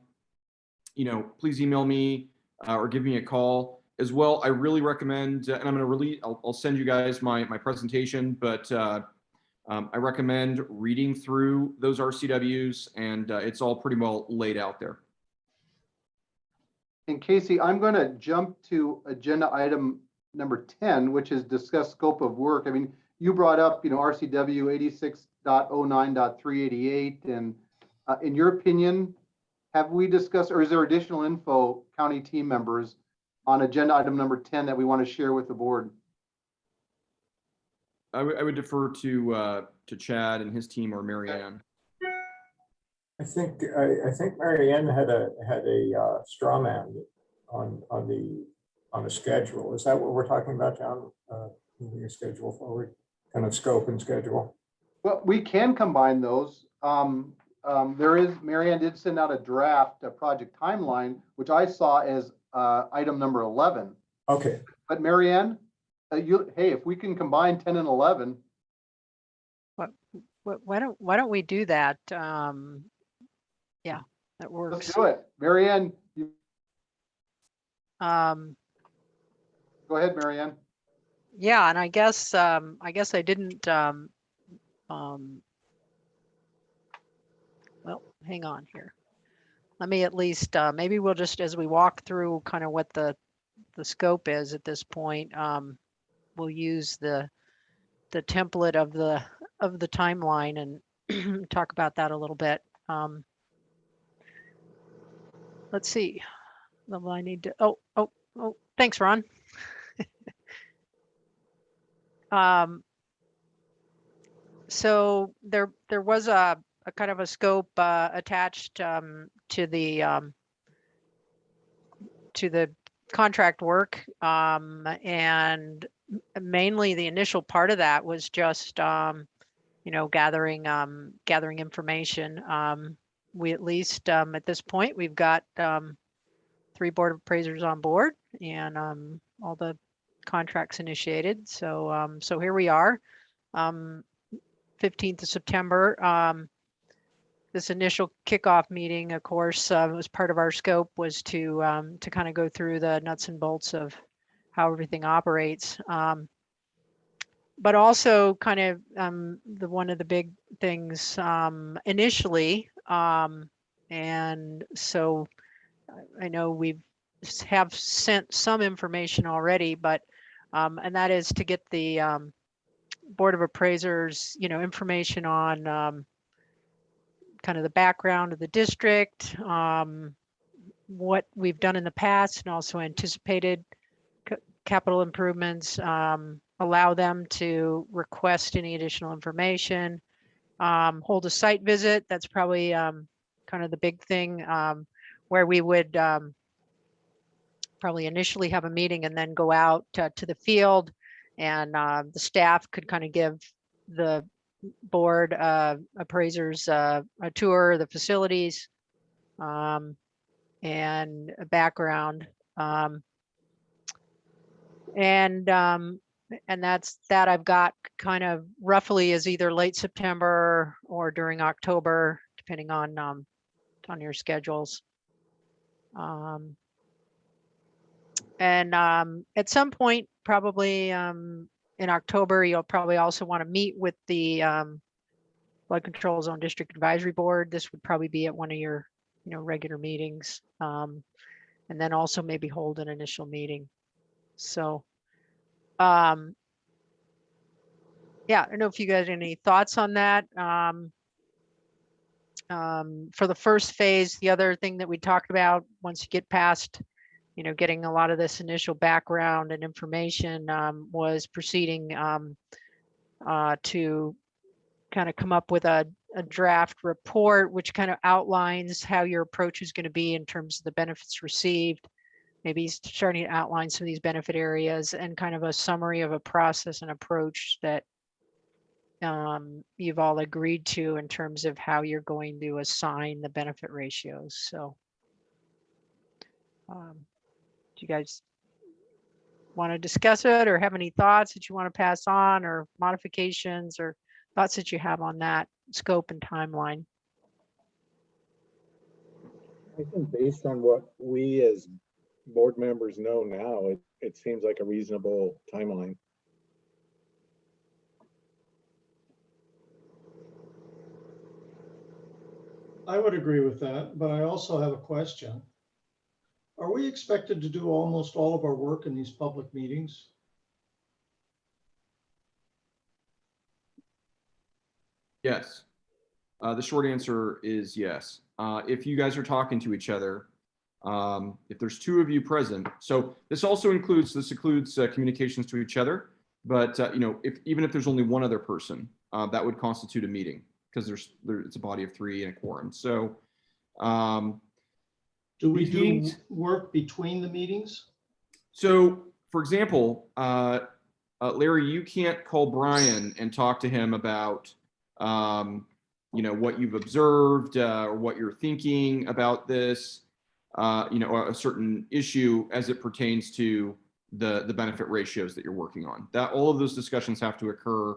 know, please email me or give me a call as well. I really recommend, and I'm going to I'll send you guys my presentation, but I recommend reading through those RCWs, and it's all pretty well laid out there. And Casey, I'm going to jump to agenda item number 10, which is discuss scope of work. I mean, you brought up, you know, RCW 86.09.388, and in your opinion, have we discussed, or is there additional info, county team members, on agenda item number 10 that we want to share with the board? I would defer to Chad and his team, or Marianne. I think Marianne had a straw man on the schedule. Is that what we're talking about, John? Moving a schedule forward, kind of scope and schedule. Well, we can combine those. Marianne did send out a draft, a project timeline, which I saw as item number 11. Okay. But Marianne, hey, if we can combine 10 and 11. Why don't we do that? Yeah, that works. Let's do it. Marianne, go ahead, Marianne. Yeah, and I guess I didn't well, hang on here. Let me at least maybe we'll just, as we walk through kind of what the the scope is at this point. We'll use the template of the timeline and talk about that a little bit. Let's see. Level I need to. Oh, thanks, Ron. So there was a kind of a scope attached to the contract work, and mainly the initial part of that was just gathering information. We at least at this point we've got 3 board of appraisers on board, and all the contracts initiated. So so here we are. 15th of September. This initial kickoff meeting, of course, was part of our scope, was to kind of go through the nuts and bolts of how everything operates. But also kind of one of the big things initially, and so I know we have sent some information already, but and that is to get the Board of Appraisers, information on kind of the background of the district, what we've done in the past, and also anticipated capital improvements, allow them to request any additional information, hold a site visit. That's probably kind of the big thing, where we would probably initially have a meeting and then go out to the field, and the staff could kind of give the board appraisers a tour of the facilities, and a background, and that's that. I've got kind of roughly is either late September or during October, depending on your schedules. And at some point, probably in October, you'll probably also want to meet with the Flood Control Zone District Advisory Board. This would probably be at one of your regular meetings, and then also maybe hold an initial meeting. So yeah, I don't know if you guys have any thoughts on that. For the first phase, the other thing that we talked about, once you get past getting a lot of this initial background and information, was proceeding to kind of come up with a draft report, which kind of outlines how your approach is going to be in terms of the benefits received, maybe starting to outline some of these benefit areas, and kind of a summary of a process and approach that you've all agreed to in terms of how you're going to assign the benefit ratios. So do you guys want to discuss it, or have any thoughts that you want to pass on, or modifications, or thoughts that you have on that scope and timeline? I think based on what we as board members know now, it seems like a reasonable timeline. I would agree with that, but I also have a question. Are we expected to do almost all of our work in these public meetings? Yes. The short answer is yes. If you guys are talking to each other, if there's 2 of you present, so this includes communications to each other, but even if there's only 1 other person, that would constitute a meeting, because it's a body of 3 and a quorum. So do we do work between the meetings? So for example, Larry, you can't call Brian and talk to him about what you've observed, or what you're thinking about this, or a certain issue as it pertains to the benefit ratios that you're working on. That all of those discussions have to occur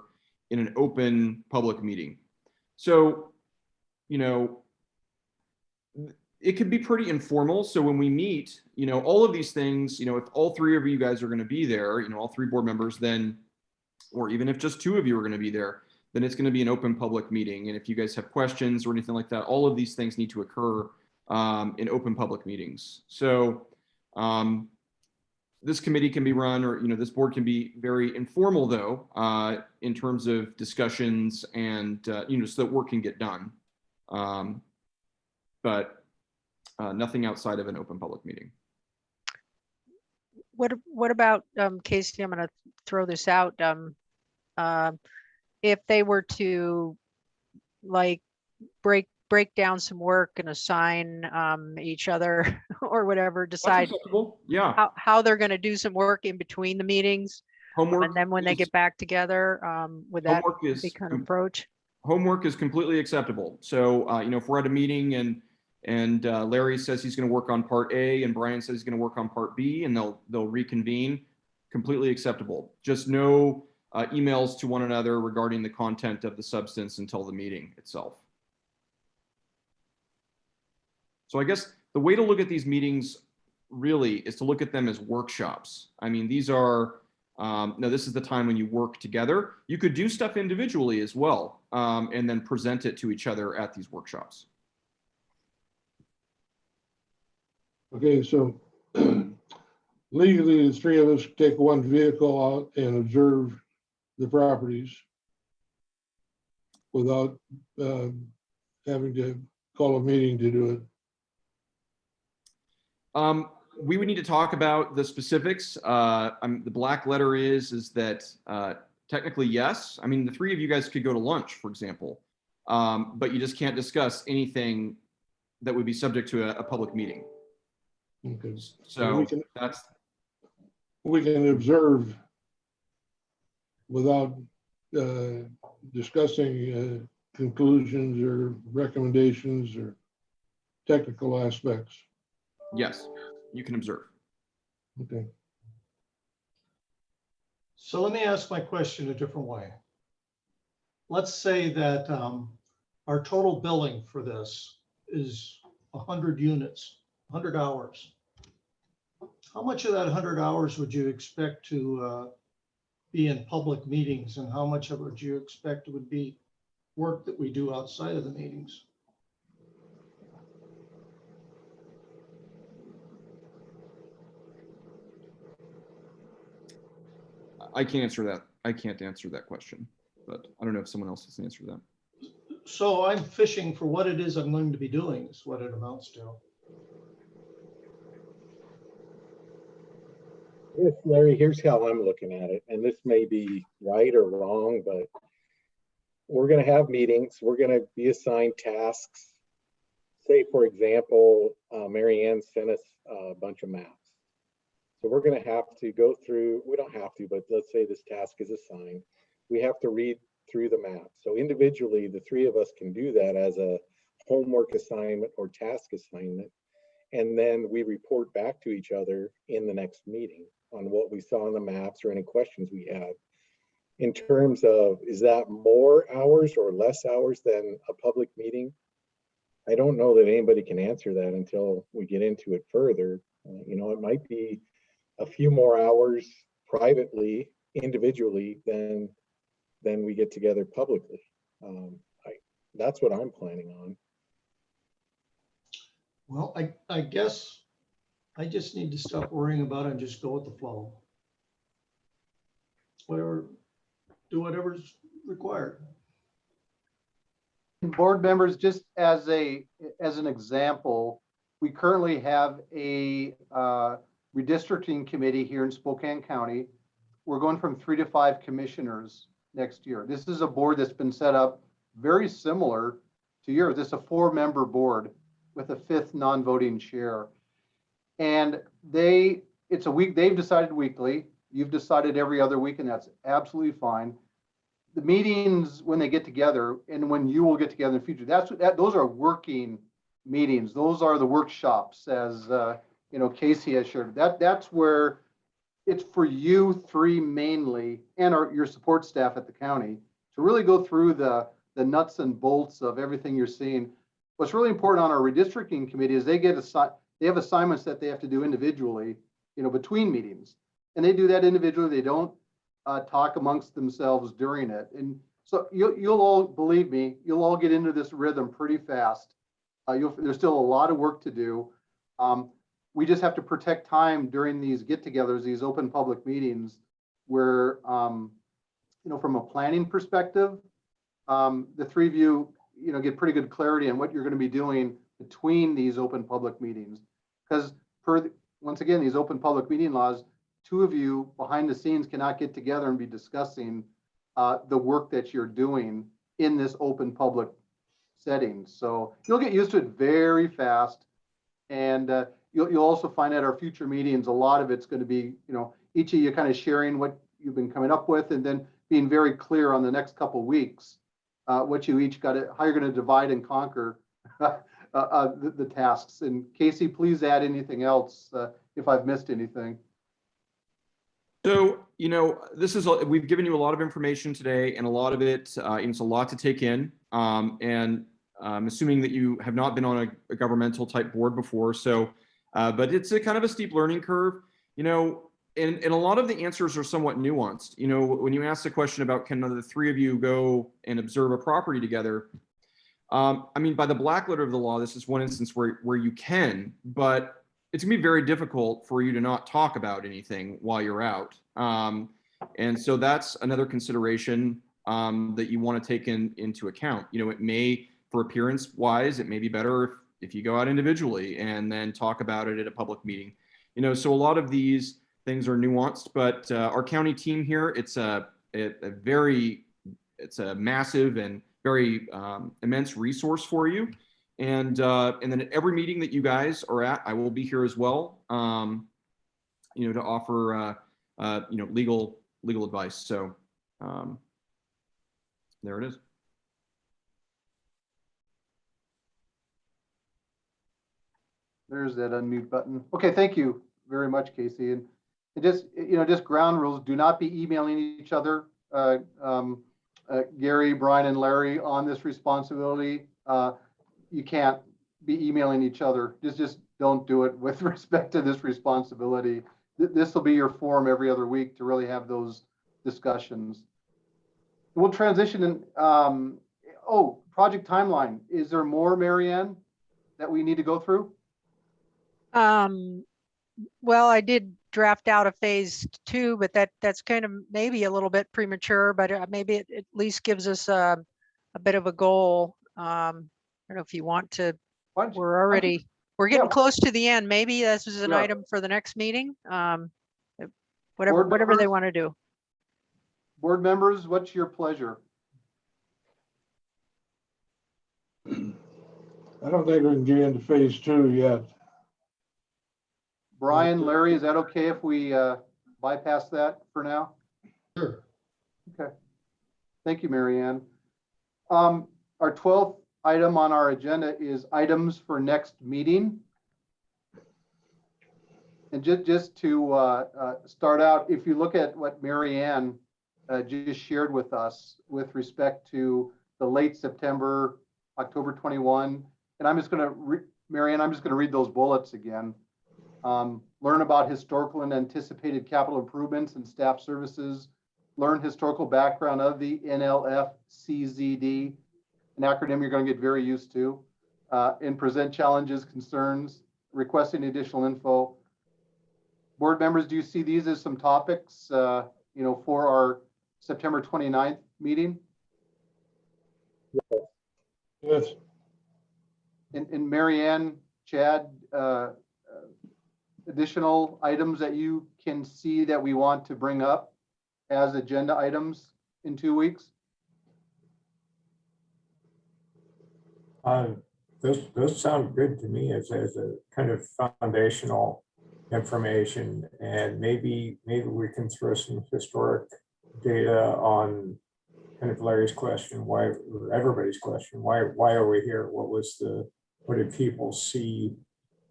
in an open public meeting. So, it could be pretty informal. So when we meet, all of these things, if all 3 of you guys are going to be there, all 3 board members, then, or even if just 2 of you are going to be there, then it's going to be an open public meeting. And if you guys have questions or anything like that, all of these things need to occur in open public meetings. So this committee can be run, or, this board can be very informal though, in terms of discussions and, so that work can get done. But nothing outside of an open public meeting. What about, Casey, I'm gonna throw this out. If they were to like break down some work and assign each other or whatever, That's decide acceptable. Yeah. how they're gonna do some work in between the meetings. Homework. And then when they get back together, would that Homework be is kind of approach? homework is completely acceptable. So, if we're at a meeting and Larry says he's going to work on part A and Brian says he's going to work on part B, and they'll reconvene, completely acceptable. Just no emails to one another regarding the content of the substance until the meeting itself. So I guess the way to look at these meetings really is to look at them as workshops. I mean, these are, now this is the time when you work together. You could do stuff individually as well, and then present it to each other at these workshops. Okay, so legally, the three of us take one vehicle out and observe the properties without having to call a meeting to do it. We would need to talk about the specifics. The black letter is that technically, yes. I mean, the three of you guys could go to lunch, for example, but you just can't discuss anything that would be subject to a public meeting. Okay. So we can observe without discussing conclusions or recommendations or technical aspects. yes, you can observe. Okay. So let me ask my question a different way. Let's say that our total billing for this is 100 units, 100 hours. How much of that 100 hours would you expect to be in public meetings, and how much of it would you expect would be work that we do outside of the meetings? I can't answer that. I can't answer that question, but I don't know if someone else has an answer to that. So I'm fishing for what it is I'm going to be doing is what it amounts to. Yes, Larry, here's how I'm looking at it, and this may be right or wrong, but we're going to have meetings. We're going to be assigned tasks. Say, for example, Mary Ann sent us a bunch of maps. So we're going to have to go through, we don't have to, but let's say this task is assigned. We have to read through the map. So individually, the three of us can do that as a homework assignment or task assignment. And then we report back to each other in the next meeting on what we saw on the maps or any questions we had. In terms of, is that more hours or less hours than a public meeting? I don't know that anybody can answer that until we get into it further. It might be a few more hours privately, individually, than we get together publicly. That's what I'm planning on. Well, I guess I just need to stop worrying about it and just go with the flow. Do whatever's required. Board members, just as an example, we currently have a redistricting committee here in Spokane County. We're going from 3 to 5 commissioners next year. This is a board that's been set up very similar to yours. This is a 4-member board with a 5th non-voting chair. And they've decided weekly. You've decided every other week, and that's absolutely fine. The meetings, when they get together, and when you will get together in the future, those are working meetings. Those are the workshops, as Casey has shared. That's where it's for you three mainly, and your support staff at the county, to really go through the nuts and bolts of everything you're seeing. What's really important on our redistricting committee is they have assignments that they have to do individually, between meetings, and they do that individually. They don't talk amongst themselves during it. And so you'll all, believe me, you'll all get into this rhythm pretty fast. There's still a lot of work to do. we just have to protect time during these get-togethers, these open public meetings, where, from a planning perspective, the three of you, get pretty good clarity on what you're going to be doing between these open public meetings. Because once again, these open public meeting laws, two of you behind the scenes cannot get together and be discussing the work that you're doing in this open public setting. So you'll get used to it very fast. And you'll also find at our future meetings, a lot of it's going to be, each of you kind of sharing what you've been coming up with, and then being very clear on the next couple of weeks, what you each got to, how you're going to divide and conquer the tasks. And Casey, please add anything else if I've missed anything. So, we've given you a lot of information today, and a lot of it, it's a lot to take in. And I'm assuming that you have not been on a governmental type board before. So, but it's a kind of a steep learning curve, and a lot of the answers are somewhat nuanced. When you ask the question about can the three of you go and observe a property together, by the black letter of the law, this is one instance where you can, but it's gonna be very difficult for you to not talk about anything while you're out. And so that's another consideration that you want to take into account. It may, for appearance wise, it may be better if you go out individually and then talk about it at a public meeting. So a lot of these things are nuanced, but our county team here, it's a massive and very immense resource for you. And then at every meeting that you guys are at, I will be here as well, to offer, legal advice. So there it is. There's that unmute button. Okay, thank you very much, Casey. And just ground rules, do not be emailing each other, Gary, Brian, and Larry, on this responsibility. You can't be emailing each other. Just don't do it with respect to this responsibility. This will be your forum every other week to really have those discussions. We'll transition in, project timeline. Is there more, Marianne, that we need to go through? Well, I did draft out a phase 2, but that's kind of maybe a little bit premature, but maybe it at least gives us a bit of a goal. I don't know if you want to. We're getting close to the end. Maybe this is an item for the next meeting. Whatever they want to do. Board members, what's your pleasure? I don't think we can get into phase 2 yet. Brian, Larry, is that okay if we bypass that for now? Sure. Okay. Thank you, Marianne. Our 12th item on our agenda is items for next meeting. And just to start out, if you look at what Marianne just shared with us with respect to the late September, October 21, and I'm just going to, Marianne, I'm just going to read those bullets again. Learn about historical and anticipated capital improvements and staff services. Learn historical background of the NLFCZD, an acronym you're going to get very used to, and present challenges, concerns, requesting additional info. Board members, do you see these as some topics, for our September 29th meeting? Yes. And Marianne, Chad, additional items that you can see that we want to bring up as agenda items in 2 weeks? Those sound good to me as a kind of foundational information, and maybe we can throw some historic data on kind of Larry's question, why, or everybody's question, why are we here? What did people see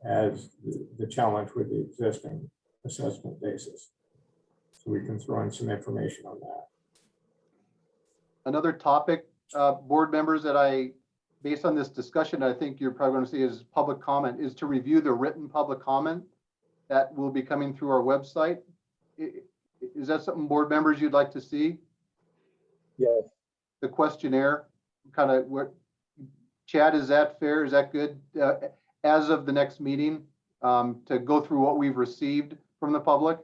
as the challenge with the existing assessment basis? So we can throw in some information on that. Another topic, board members, that based on this discussion, I think you're probably going to see is public comment, is to review the written public comment that will be coming through our website. Is that something board members you'd like to see? Yes. The questionnaire, kind of what, Chad, is that fair? Is that good? As of the next meeting, to go through what we've received from the public?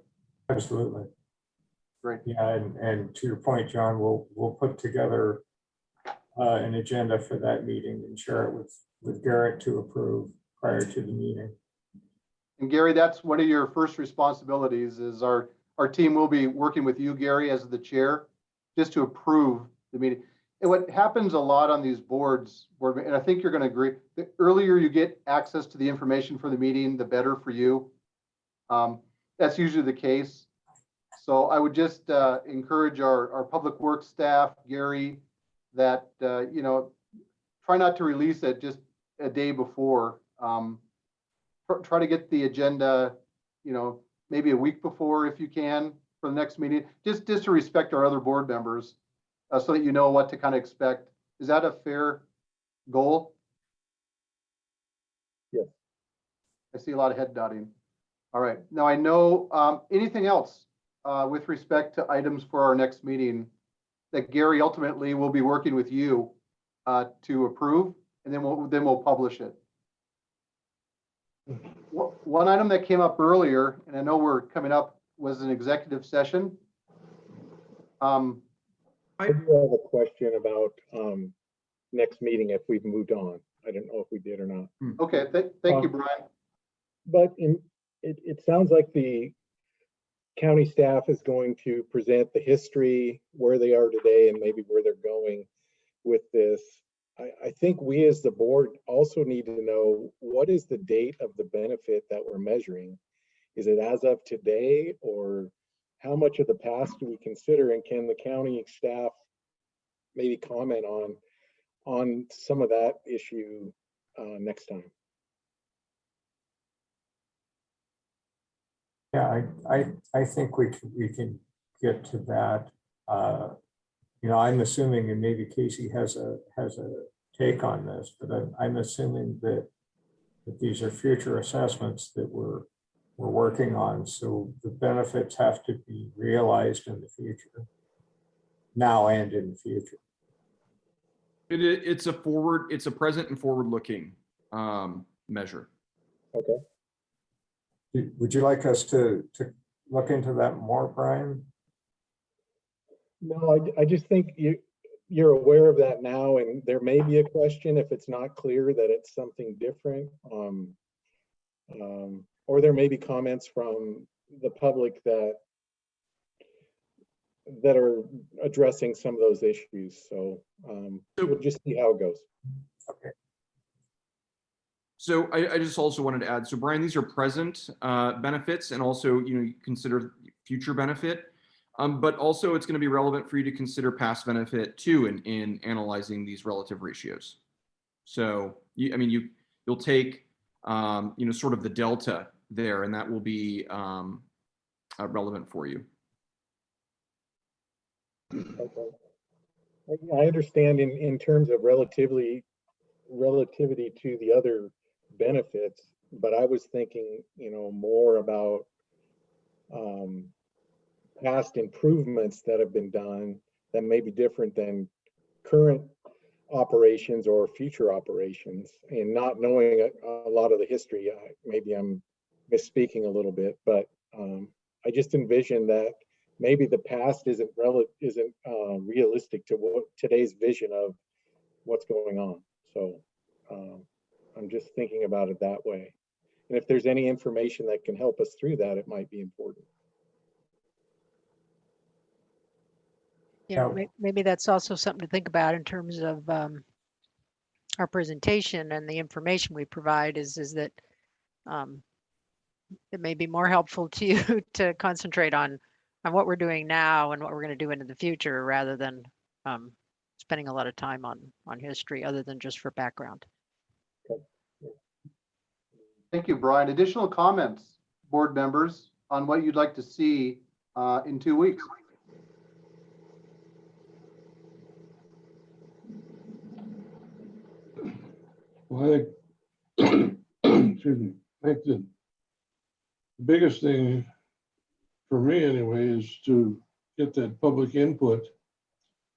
Absolutely. Great. Yeah, and to your point, John, we'll put together an agenda for that meeting and share it with Garrett to approve prior to the meeting. And Gary, that's one of your first responsibilities is our team will be working with you, Gary, as the chair, just to approve the meeting. And what happens a lot on these boards, and I think you're going to agree, the earlier you get access to the information for the meeting, the better for you. That's usually the case. So I would just encourage our public works staff, Gary, that, try not to release it just a day before. Try to get the agenda, maybe a week before if you can for the next meeting, just to respect our other board members so that you know what to kind of expect. Is that a fair goal? Yes. I see a lot of head nodding. All right. Now I know anything else with respect to items for our next meeting that Gary ultimately will be working with you to approve, and then we'll publish it. One item that came up earlier, and I know we're coming up, was an executive session. I do have a question about next meeting if we've moved on. I don't know if we did or not. Okay, thank you, Brian. But it sounds like the county staff is going to present the history, where they are today, and maybe where they're going with this. I think we as the board also need to know, what is the date of the benefit that we're measuring? Is it as of today, or how much of the past do we consider? And can the county staff maybe comment on some of that issue next time? Yeah, I think we can get to that. I'm assuming, and maybe Casey has a take on this, but I'm assuming that these are future assessments that we're working on. So the benefits have to be realized in the future, now and in the future. It's a present and forward-looking measure. Okay. Would you like us to look into that more, Brian? No, I just think you're aware of that now, and there may be a question if it's not clear that it's something different. Or there may be comments from the public that are addressing some of those issues. So we'll just see how it goes. Okay. So I just also wanted to add, so Brian, these are present benefits, and also, you consider future benefit. But also it's going to be relevant for you to consider past benefit too in analyzing these relative ratios. So you'll take sort of the delta there, and that will be relevant for you. Okay. I understand in terms of relativity to the other benefits, but I was thinking, more about past improvements that have been done that may be different than current operations or future operations, and not knowing a lot of the history. Maybe I'm misspeaking a little bit, but I just envision that maybe the past isn't realistic to what today's vision of what's going on. So I'm just thinking about it that way. And if there's any information that can help us through that, it might be important. Maybe that's also something to think about in terms of our presentation and the information we provide is that it may be more helpful to you to concentrate on what we're doing now and what we're going to do into the future, rather than spending a lot of time on history, other than just for background. Thank you, Brian. Additional comments, board members, on what you'd like to see in 2 weeks? Well, excuse me. I think the biggest thing for me anyway is to get that public input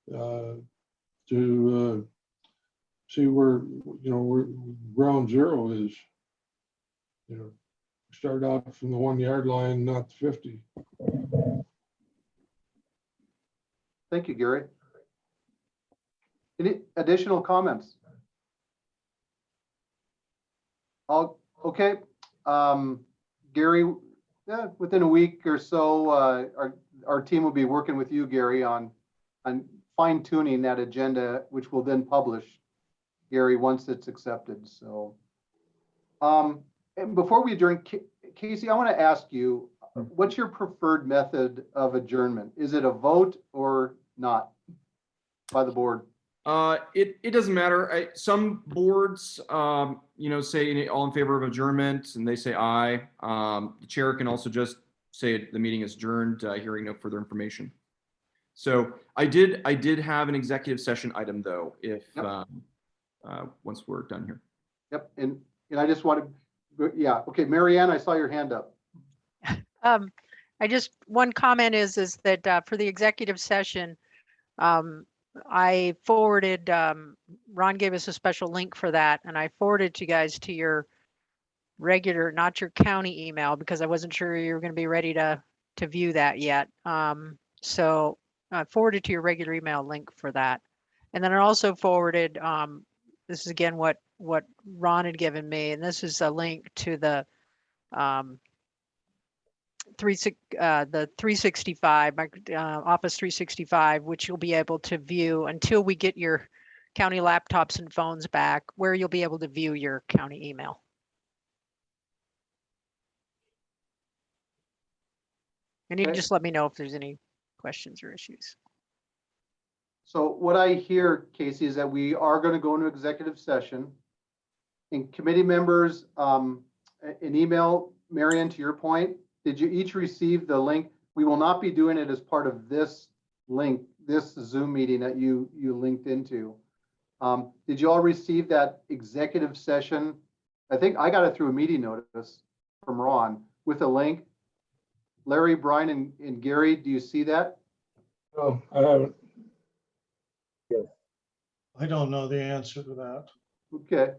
to see where ground zero is. start out from the 1 yard line, not the 50. Thank you, Gary. Any additional comments? Okay. Gary, yeah, within a week or so, our team will be working with you, Gary, on fine tuning that agenda, which we'll then publish, Gary, once it's accepted. So, and before we adjourn, Casey, I want to ask you, what's your preferred method of adjournment? Is it a vote or not by the board? It doesn't matter. Some boards, say all in favor of adjournment, and they say aye. The chair can also just say the meeting is adjourned, hearing no further information. So I did have an executive session item though, if once we're done here. Yep, and I just wanted, yeah, okay, Marianne, I saw your hand up. One comment is that for the executive session, I forwarded, Ron gave us a special link for that, and I forwarded you guys to your regular, not your county email, because I wasn't sure you were going to be ready to view that yet. So I forwarded to your regular email link for that. And then I also forwarded, this is again what Ron had given me, and this is a link to the 365, Office 365, which you'll be able to view until we get your county laptops and phones back, where you'll be able to view your county email. And you can Okay. just let me know if there's any questions or issues. So what I hear, Casey, is that we are going to go into executive session. And committee members, an email, Marianne, to your point, did you each receive the link? We will not be doing it as part of this link, this Zoom meeting that you linked into. Did you all receive that executive session? I think I got it through a meeting notice from Ron with a link. Larry, Brian, and Gary, do you see that? No, I haven't. I don't know the answer to that. Okay.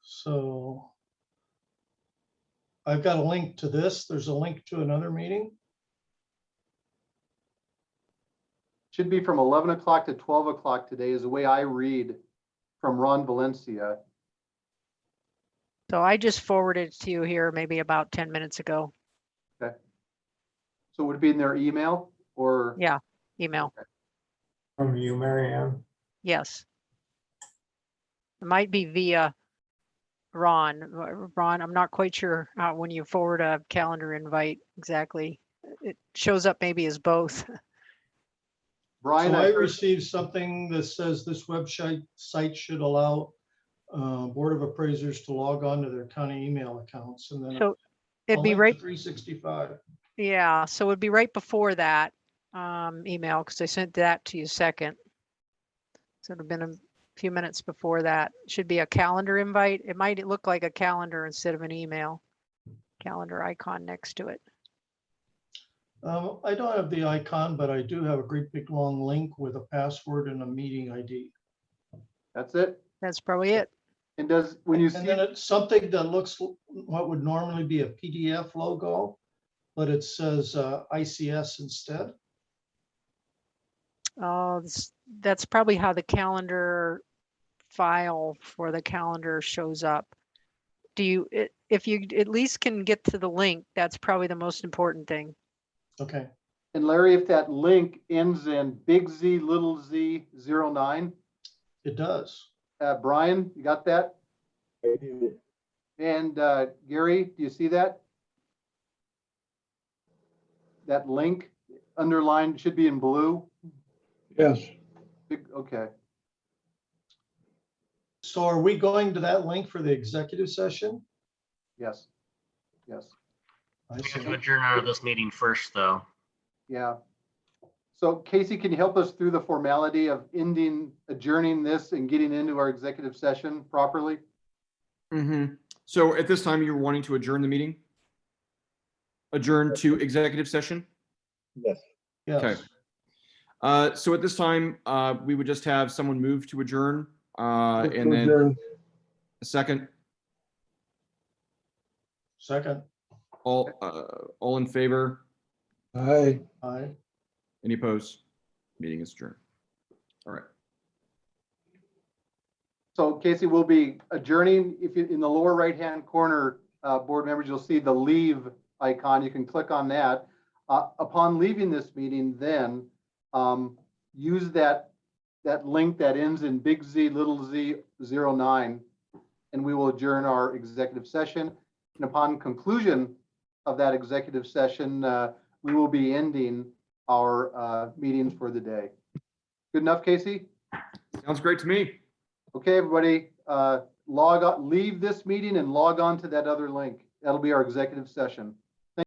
So I've got a link to this. There's a link to another meeting. Should be from 11 o'clock to 12 o'clock today is the way I read from Ron Valencia. So I just forwarded it to you here maybe about 10 minutes ago. Okay. So would it be in their email or? Yeah, email. From you, Marianne? Yes. It might be via Ron. Ron, I'm not quite sure when you forward a calendar invite exactly. It shows up maybe as both. Brian, So I received something that says this website site should allow Board of Appraisers to log on to their county email accounts, and then So it'd a be link right. to 365. Yeah, so it'd be right before that email, because I sent that to you second. So it'd have been a few minutes before that. Should be a calendar invite. It might look like a calendar instead of an email. Calendar icon next to it. I don't have the icon, but I do have a great big long link with a password and a meeting ID. that's it. That's probably it. And does, when you And see, then it's something that looks what would normally be a PDF logo, but it says ICS instead. Oh, that's probably how the calendar file for the calendar shows up. If you at least can get to the link, that's probably the most important thing. Okay. and Larry, if that link ends in big Z, little Z 09, It does. Brian, you got that? I do. And Gary, do you see that? That link underlined should be in blue. Yes. Okay. So are we going to that link for the executive session? Yes. Yes. I We have see. to adjourn out of this meeting first, though. Yeah. So Casey, can you help us through the formality of adjourning this and getting into our executive session properly? Mm-hmm. So at this time, you're wanting to adjourn the meeting? Adjourn to executive session? Yes. Yes. So at this time, we would just have someone move to adjourn, and then Adjourn. a second. Second. All in favor? Aye. Aye. Any opposed? Meeting is adjourned. All right. So Casey, we'll be adjourning. If you, in the lower right-hand corner, board members, you'll see the leave icon. You can click on that. Upon leaving this meeting, then use that link that ends in big Z, little z 09, and we will adjourn our executive session. And upon conclusion of that executive session, we will be ending our meetings for the day. Good enough, Casey? Sounds great to me. Okay, everybody, log on, leave this meeting and log on to that other link. That'll be our executive session.